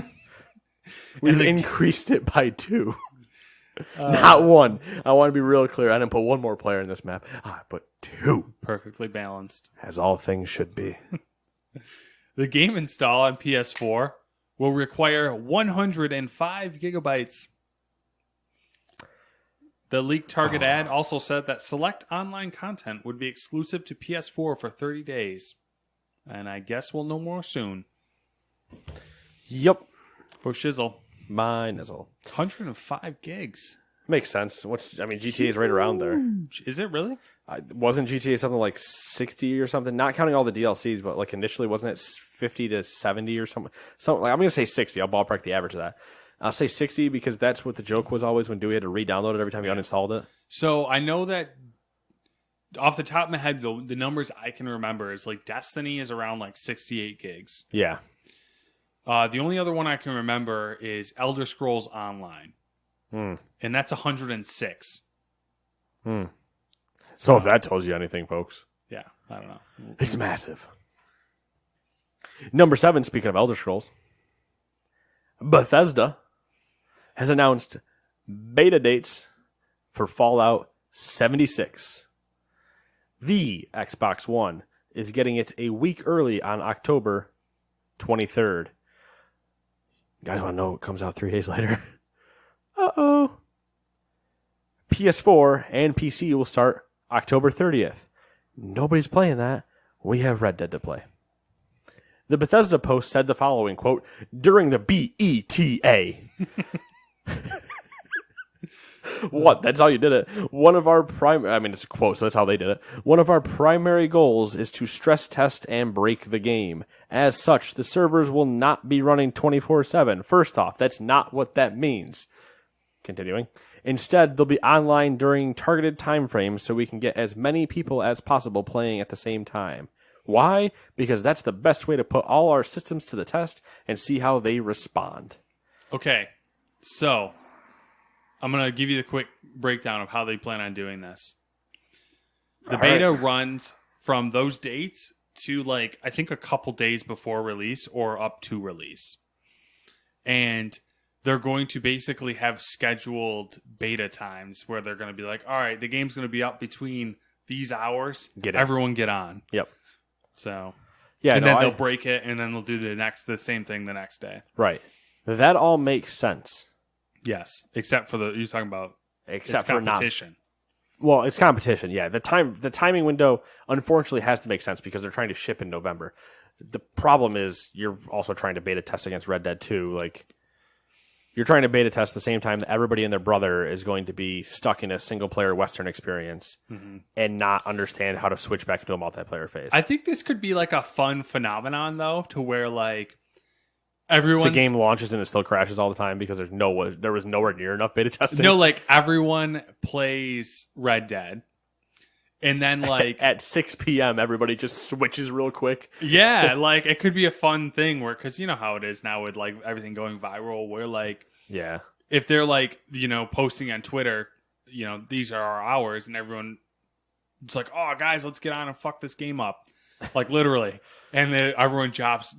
We've increased it by 2. Not 1. I want to be real clear. I didn't put 1 more player in this map. I put 2. Perfectly balanced. As all things should be. The game install on PS4 will require 105 gigabytes. The leaked Target ad also said that select online content would be exclusive to PS4 for 30 days. And I guess we'll know more soon. Yep. For shizzle. My nizzle. 105 gigs. Makes sense. GTA is right around there. Is it really? Wasn't GTA something like 60 or something? Not counting all the DLCs, but like initially wasn't it 50 to 70 or something? Something like, I'm going to say 60. I'll ballpark the average of that. I'll say 60 because that's what the joke was always when Dewey had to re-download it every time you uninstalled it. So I know that off the top of my head, the numbers I can remember is like Destiny is around like 68 gigs. Yeah. The only other one I can remember is Elder Scrolls Online. And that's 106. So if that tells you anything, folks. Yeah, I don't know. It's massive. Number 7, speaking of Elder Scrolls, Bethesda has announced beta dates for Fallout 76. The Xbox One is getting it a week early on October 23rd. You guys want to know what comes out 3 days later? Uh-oh. PS4 and PC will start October 30th. Nobody's playing that. We have Red Dead to play. The Bethesda post said the following, quote, during the BETA. What? That's how you did it. It's a quote, so that's how they did it. One of our primary goals is to stress test and break the game. As such, the servers will not be running 24/7. First off, that's not what that means. Continuing. Instead, they'll be online during targeted time frames so we can get as many people as possible playing at the same time. Why? Because that's the best way to put all our systems to the test and see how they respond. Okay, so I'm going to give you the quick breakdown of how they plan on doing this. The beta runs from those dates to I think a couple days before release or up to release. And they're going to basically have scheduled beta times where they're going to be like, all right, the game's going to be up between these hours. Everyone get on. Yep. So, yeah, and then they'll break it, and then they'll do the same thing the next day. Right. That all makes sense. Yes, except for you're talking about competition. Well, it's competition. Yeah, the timing window unfortunately has to make sense because they're trying to ship in November. The problem is you're also trying to beta test against Red Dead 2. You're trying to beta test the same time that everybody and their brother is going to be stuck in a single player Western experience and not understand how to switch back into a multiplayer phase. I think this could be a fun phenomenon though, to where everyone, the game launches and it still crashes all the time because there was nowhere near enough beta testing. No, everyone plays Red Dead, and then at 6 p.m. everybody just switches real quick. Yeah, it could be a fun thing where, because you know how it is now with everything going viral, where yeah, if they're posting on Twitter, these are our hours, and everyone it's oh guys, let's get on and fuck this game up. Literally. And then everyone jumps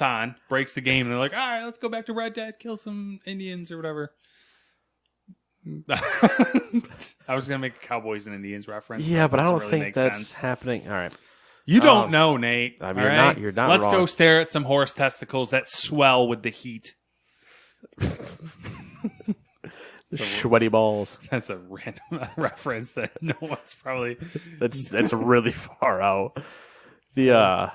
on, breaks the game, and they're like, all right, let's go back to Red Dead, kill some Indians or whatever. I was going to make a Cowboys and Indians reference. Yeah, but I don't think that's happening. All right. You don't know, Nate. I mean, you're not Let's wrong. go stare at some horse testicles that swell with the heat. Sweaty balls. That's a random reference that no one's probably. That's really far out. The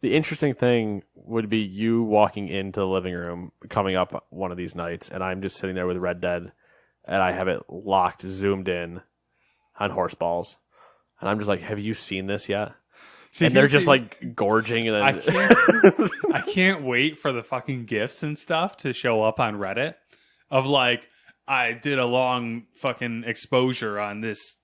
interesting thing would be you walking into the living room coming up one of these nights, and I'm just sitting there with Red Dead, and I have it locked, zoomed in on horse balls, and I'm just like, "Have you seen this yet?" See, and they're just gorging, and then I can't wait for the fucking GIFs and stuff to show up on Reddit of I did a long fucking exposure on this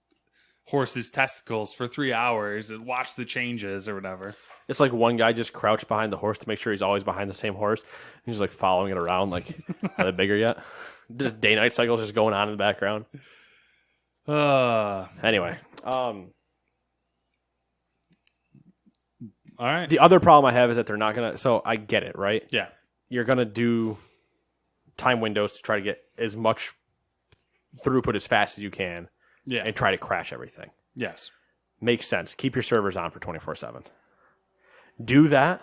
horse's testicles for 3 hours and watched the changes or whatever. It's one guy just crouched behind the horse to make sure he's always behind the same horse. He's following it around are they bigger yet? There's day-night cycles just going on in the background. Anyway. All right. The other problem I have is that they're not going to... So I get it, right? Yeah. You're going to do time windows to try to get as much throughput as fast as you can, and try to crash everything. Yes, makes sense. Keep your servers on for 24/7. Do that,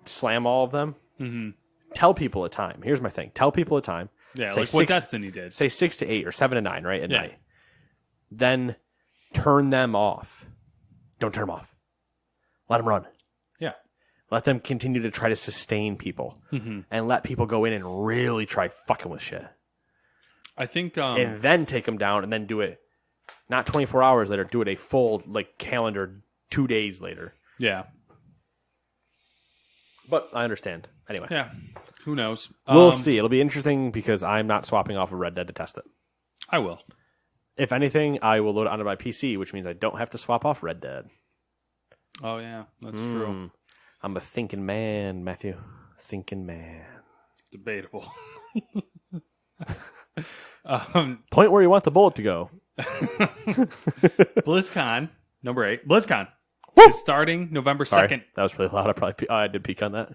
slam all of them. Mm-hmm. Tell people a time. Here's my thing. Tell people a time. Yeah, what Destiny did. Say 6 to 8 or 7 to 9, right at night. Then turn them off. Don't turn them off. Let them run. Yeah. Let them continue to try to sustain people, and let people go in and really try fucking with shit. I think, and then take them down, and then do it not 24 hours later. Do it a full calendar 2 days later. Yeah, but I understand anyway. Yeah, who knows? We'll see. It'll be interesting because I'm not swapping off of Red Dead to test it. I will. If anything, I will load it onto my PC, which means I don't have to swap off Red Dead. Oh yeah, that's true. I'm a thinking man, Matthew. Thinking man. Debatable. Point where you want the bullet to go. BlizzCon, number 8. BlizzCon is starting November 2nd. That was really loud. I did peek on that.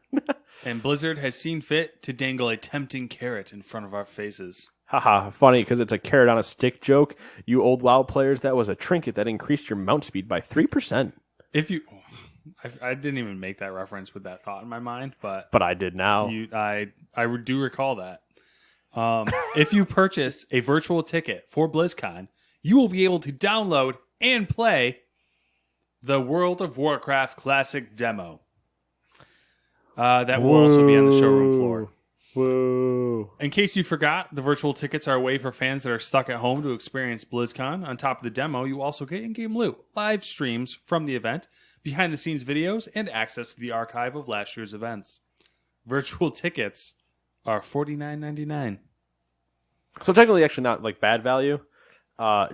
And Blizzard has seen fit to dangle a tempting carrot in front of our faces. Haha, funny because it's a carrot on a stick joke. You old WoW players, that was a trinket that increased your mount speed by 3%. If you... I didn't even make that reference with that thought in my mind, but I did now. I do recall that. If you purchase a virtual ticket for BlizzCon, you will be able to download and play the World of Warcraft Classic demo. That will also be on the showroom floor. Whoa. In case you forgot, the virtual tickets are a way for fans that are stuck at home to experience BlizzCon. On top of the demo, you also get in-game loot, live streams from the event, behind-the-scenes videos, and access to the archive of last year's events. Virtual tickets are $49.99. So technically, actually not like bad value.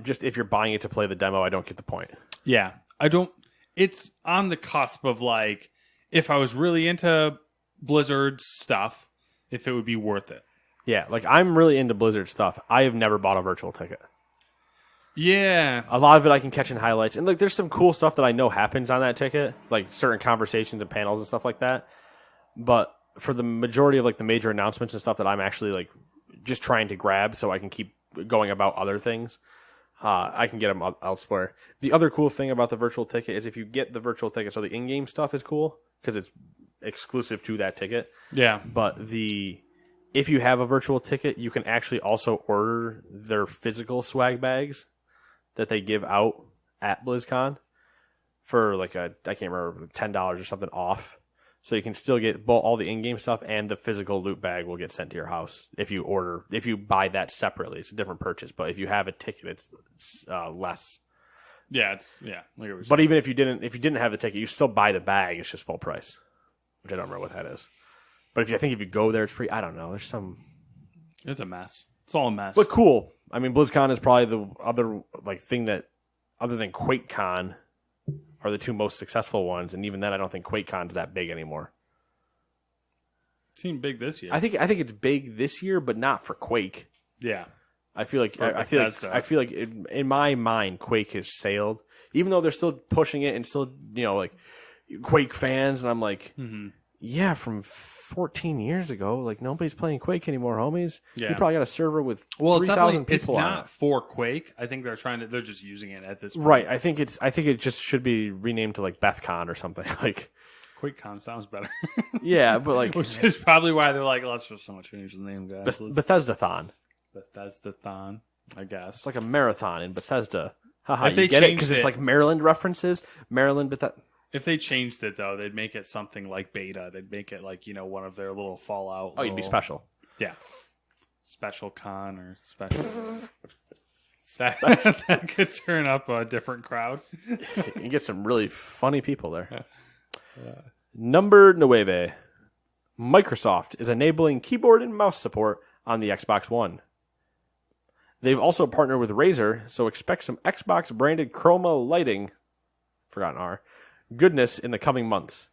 Just if you're buying it to play the demo, I don't get the point. Yeah, I don't. It's on the cusp of like, if I was really into Blizzard stuff, if it would be worth it. Yeah, like I'm really into Blizzard stuff. I have never bought a virtual ticket. Yeah. A lot of it I can catch in highlights. And like there's some cool stuff that I know happens on that ticket, like certain conversations and panels and stuff like that. But for the majority of like the major announcements and stuff that I'm actually like just trying to grab so I can keep going about other things, I can get them elsewhere. The other cool thing about the virtual ticket is if you get the virtual ticket, so the in-game stuff is cool because it's exclusive to that ticket. Yeah. But if you have a virtual ticket, you can actually also order their physical swag bags that they give out at BlizzCon for like I can't remember, $10 or something off. So you can still get both all the in-game stuff and the physical loot bag will get sent to your house if you buy that separately. It's a different purchase, but if you have a ticket, it's less. Yeah, But even if you didn't have the ticket, you still buy the bag. It's just full price, which I don't remember what that is. But I think if you go there, it's free. I don't know. There's some. It's a mess. It's all a mess. But cool. I mean, BlizzCon is probably the other like thing that, other than QuakeCon, are the two most successful ones. And even then, I don't think QuakeCon's that big anymore. It seemed big this year. I think it's big this year, but not for Quake. Yeah. I feel like in my mind, Quake has sailed. Even though they're still pushing it and still like Quake fans, and I'm like, yeah, from 14 years ago, like nobody's playing Quake anymore, homies. Yeah. You probably got a server with 3,000 people it's on not it. for Quake. I think they're just using it at this point. Right. I think it just should be renamed to like BethCon or something. Like QuakeCon sounds better. yeah, but like which is probably why they're like, let's just change the name, guys. Bethesda-thon. Bethesda-thon, I guess. It's like a marathon in Bethesda. Haha, If they you get it changed because it's it- like Maryland references. Maryland, Bethesda. If they changed it though, they'd make it something like beta. They'd make it like one of their little Fallout. Oh, you'd be special. Yeah, special con or special. that could turn up a different crowd. You get some really funny people there. Number 9. Microsoft is enabling keyboard and mouse support on the Xbox One. They've also partnered with Razer, so expect some Xbox-branded chroma lighting, forgotten R, goodness in the coming months.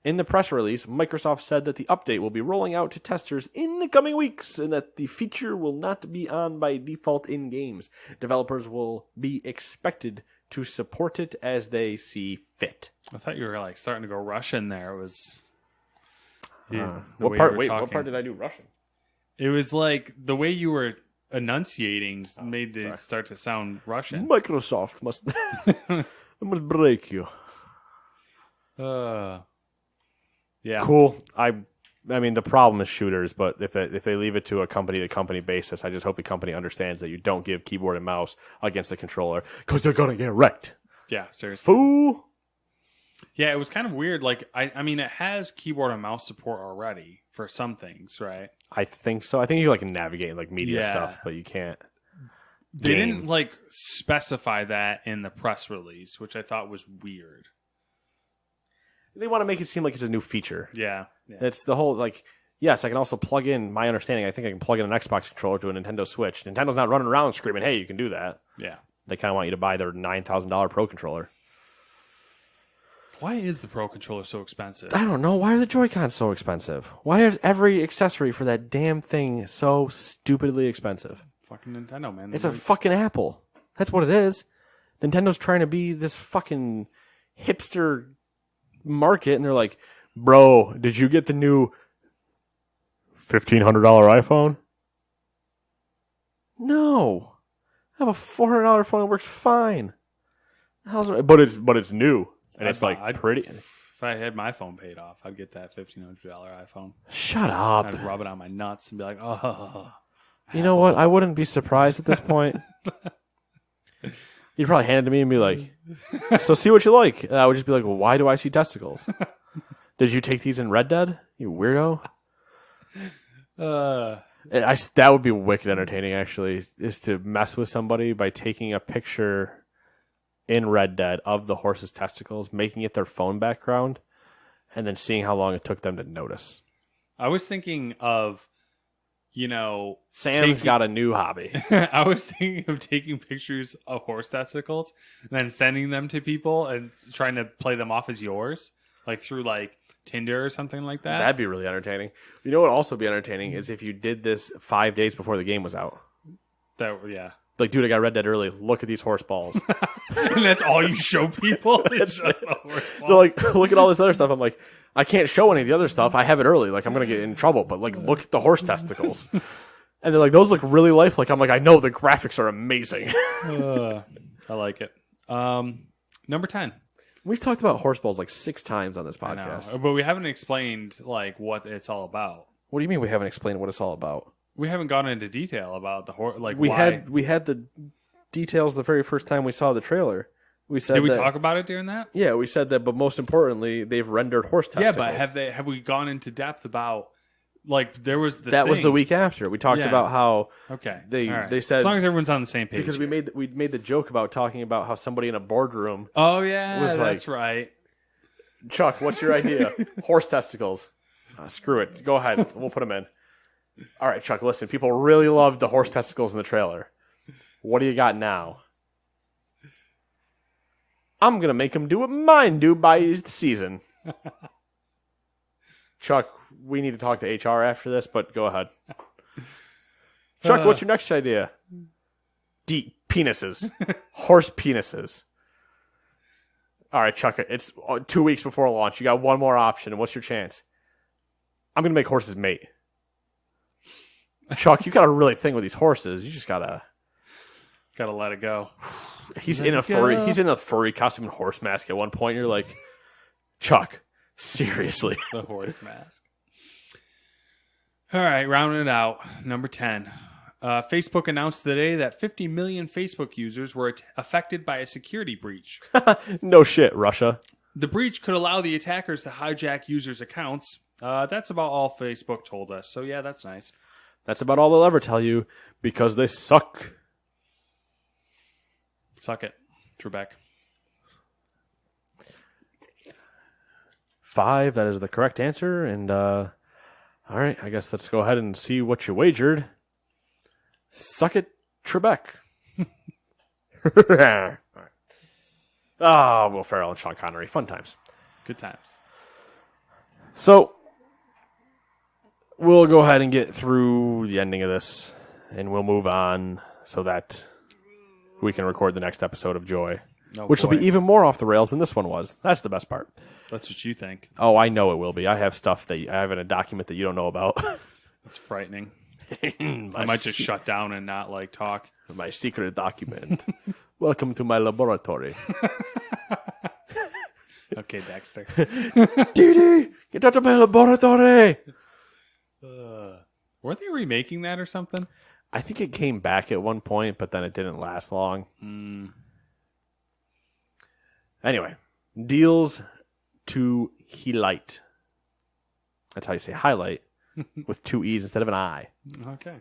In the press release, Microsoft said that the update will be rolling out to testers in the coming weeks and that the feature will not be on by default in games. Developers will be expected to support it as they see fit. I thought you were like starting to go Russian there. It was. What part did I do Russian? It was like the way you were enunciating made it start to sound Russian. Microsoft must break you. Yeah. Cool. I mean, the problem is shooters, but if they leave it to a company-to-company basis, I just hope the company understands that you don't give keyboard and mouse against the controller because they're gonna get wrecked. Yeah, seriously. Fool. Yeah, it was kind of weird. Like, I mean, it has keyboard and mouse support already for some things, right? I think so. I think you can navigate like media stuff, but you can't. They didn't like specify that in the press release, which I thought was weird. They want to make it seem like it's a new feature. Yeah. It's the whole like. Yes, I can also plug in. My understanding, I think I can plug in an Xbox controller to a Nintendo Switch. Nintendo's not running around screaming, "Hey, you can do that." Yeah. They kind of want you to buy their $9,000 Pro controller. Why is the Pro controller so expensive? I don't know. Why are the Joy-Cons so expensive? Why is every accessory for that damn thing so stupidly expensive? Fucking Nintendo, man. It's a fucking Apple. That's what it is. Nintendo's trying to be this fucking hipster market, and they're like, bro, did you get the new $1,500 iPhone? No. I have a $400 phone that works fine. But it's new. And it's like pretty. If I had my phone paid off, I'd get that $1,500 iPhone. Shut up. I'd rub it on my nuts and be like, oh. You know what? I wouldn't be surprised at this point. He'd probably hand it to me and be like, "So see what you like." And I would just be like, "Well, why do I see testicles? Did you take these in Red Dead? You weirdo." That would be wicked entertaining. Actually, is to mess with somebody by taking a picture in Red Dead of the horse's testicles, making it their phone background, and then seeing how long it took them to notice. I was thinking of, Sam's got a new hobby. I was thinking of taking pictures of horse testicles and then sending them to people and trying to play them off as yours, like through like Tinder or something like that. That'd be really entertaining. You know what would also be entertaining is if you did this 5 days before the game was out. Yeah. Like, dude, I got Red Dead early. Look at these horse balls. And that's all you show people? It's just the horse balls. They're like, look at all this other stuff. I'm like, I can't show any of the other stuff. I have it early. Like, I'm going to get in trouble. But, like, look at the horse testicles. And they're like, those look really lifelike. I'm like, I know, the graphics are amazing. I like it. Number 10. We've talked about horse balls like 6 times on this podcast. I know, but we haven't explained, like, what it's all about. What do you mean we haven't explained what it's all about? We haven't gone into detail about the horse. Like, we why. We had the details the very first time we saw the trailer. We said Did we talk about it during that? Yeah, we said that, but most importantly, they've rendered horse testicles. Yeah, but have we gone into depth about, like, there was the That thing. was the week after. We talked about how they said, as long as everyone's on the same page. Because we made the joke about talking about how somebody in a boardroom was that's right. Chuck, what's your idea? Horse testicles. Screw it. Go ahead. We'll put them in. All right, Chuck, listen. People really loved the horse testicles in the trailer. What do you got now? I'm going to make them do what mine do by the season. Chuck, we need to talk to HR after this, but go ahead. Chuck, what's your next idea? Deep penises. Horse penises. All right, Chuck, it's 2 weeks before launch. You got one more option. What's your chance? I'm going to make horses mate. Chuck, you got to really think with these horses. You just got to let it go. He's in a furry costume and horse mask at one point. You're like, Chuck, seriously. The horse mask. All right, rounding it out. Number 10. Facebook announced today that 50 million Facebook users were affected by a security breach. No shit, Russia. The breach could allow the attackers to hijack users' accounts. That's about all Facebook told us. So, yeah, that's nice. That's about all they'll ever tell you because they suck. Suck it, Trebek. 5, that is the correct answer. And, all right, I guess let's go ahead and see what you wagered. Suck it, Trebek. All right. Will Ferrell and Sean Connery. Fun times. Good times. So, we'll go ahead and get through the ending of this, and we'll move on so that we can record the next episode of Joy, which will be even more off the rails than this one was. That's the best part. That's what you think. Oh, I know it will be. I have stuff that I have in a document that you don't know about. That's frightening. I might just shut down and not talk. My secret document. Welcome to my laboratory. Okay, Dexter. Dee, get out of my laboratory. Were they remaking that or something? I think it came back at one point, but then it didn't last long. Anyway, deals to highlight. That's how you say highlight with 2 E's instead of an I. Okay.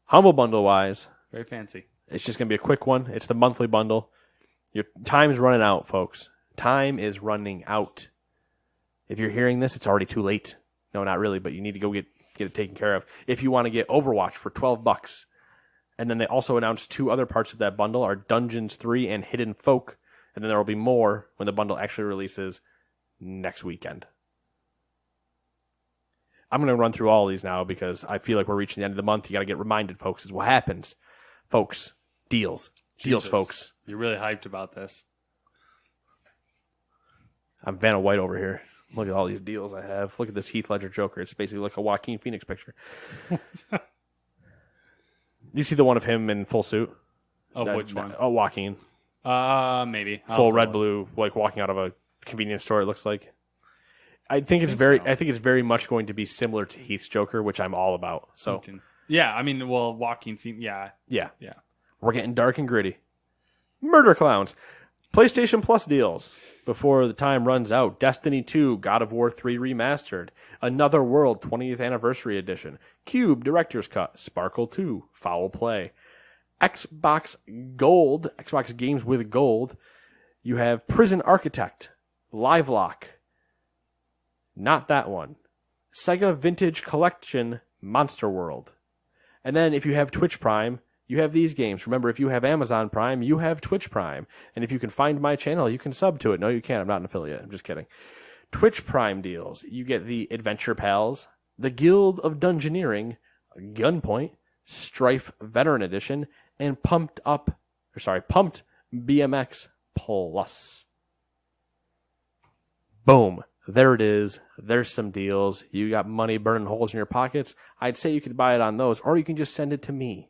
Humble bundle wise. Very fancy. It's just going to be a quick one. It's the monthly bundle. Your time's running out, folks. Time is running out. If you're hearing this, it's already too late. No, not really, but you need to go get it taken care of. If you want to get Overwatch for $12. And then they also announced 2 other parts of that bundle are Dungeons 3 and Hidden Folk. And then there will be more when the bundle actually releases next weekend. I'm going to run through all of these now because I feel like we're reaching the end of the month. You got to get reminded, folks, is what happens. Folks, deals. Deals, folks. You're really hyped about this. I'm Vanna White over here. Look at all these deals I have. Look at this Heath Ledger Joker. It's basically like a Joaquin Phoenix picture. You see the one of him in full suit? Oh, which one? Oh, Joaquin. Maybe. Full red blue, like walking out of a convenience store, it looks like. I think it's very much going to be similar to Heath's Joker, which I'm all about. So yeah, I mean, well, Joaquin Phoenix, yeah. We're getting dark and gritty. Murder Clowns. PlayStation Plus deals. Before the time runs out, Destiny 2, God of War 3 Remastered, Another World 20th Anniversary Edition, Cube Director's Cut, Sparkle 2, Foul Play, Xbox Gold, Xbox Games with Gold. You have Prison Architect, Livelock, not that one, Sega Vintage Collection, Monster World. And then if you have Twitch Prime, you have these games. Remember, if you have Amazon Prime, you have Twitch Prime. And if you can find my channel, you can sub to it. No, you can't. I'm not an affiliate. I'm just kidding. Twitch Prime deals. You get the Adventure Pals, the Guild of Dungeoneering, Gunpoint, Strife Veteran Edition, and Pumped BMX Plus. Boom. There it is. There's some deals. You got money burning holes in your pockets. I'd say you could buy it on those, or you can just send it to me.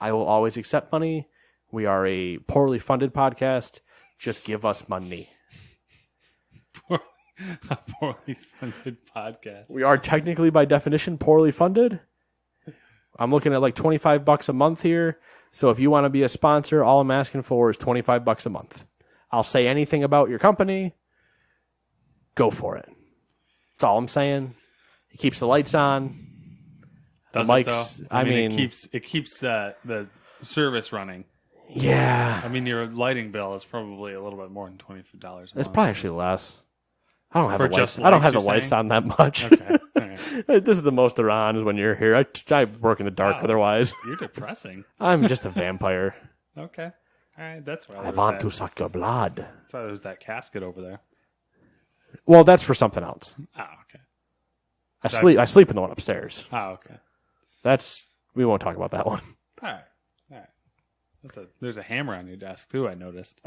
I will always accept money. We are a poorly funded podcast. Just give us money. A poorly funded podcast. We are technically, by definition, poorly funded. I'm looking at like $25 a month here. So if you want to be a sponsor, all I'm asking for is $25 a month. I'll say anything about your company. Go for it. That's all I'm saying. It keeps the lights on. Does the it, mics. though? I mean, it keeps the service running. Yeah. I mean, your lighting bill is probably a little bit more than $25 a month. It's probably actually less. I don't have For the lights. just I don't have the lights, lights you're on that much. Okay. All right. This is the most they're on is when you're here. I work in the dark Wow. otherwise. You're depressing. I'm just a vampire. Okay. All right. That's why I want to suck your blood. That's why there's that casket over there. Well, that's for something else. Oh, okay. I sleep in the one upstairs. Oh, okay. We won't talk about that one. All right. All right. There's a hammer on your desk too, I noticed.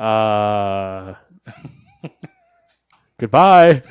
Goodbye.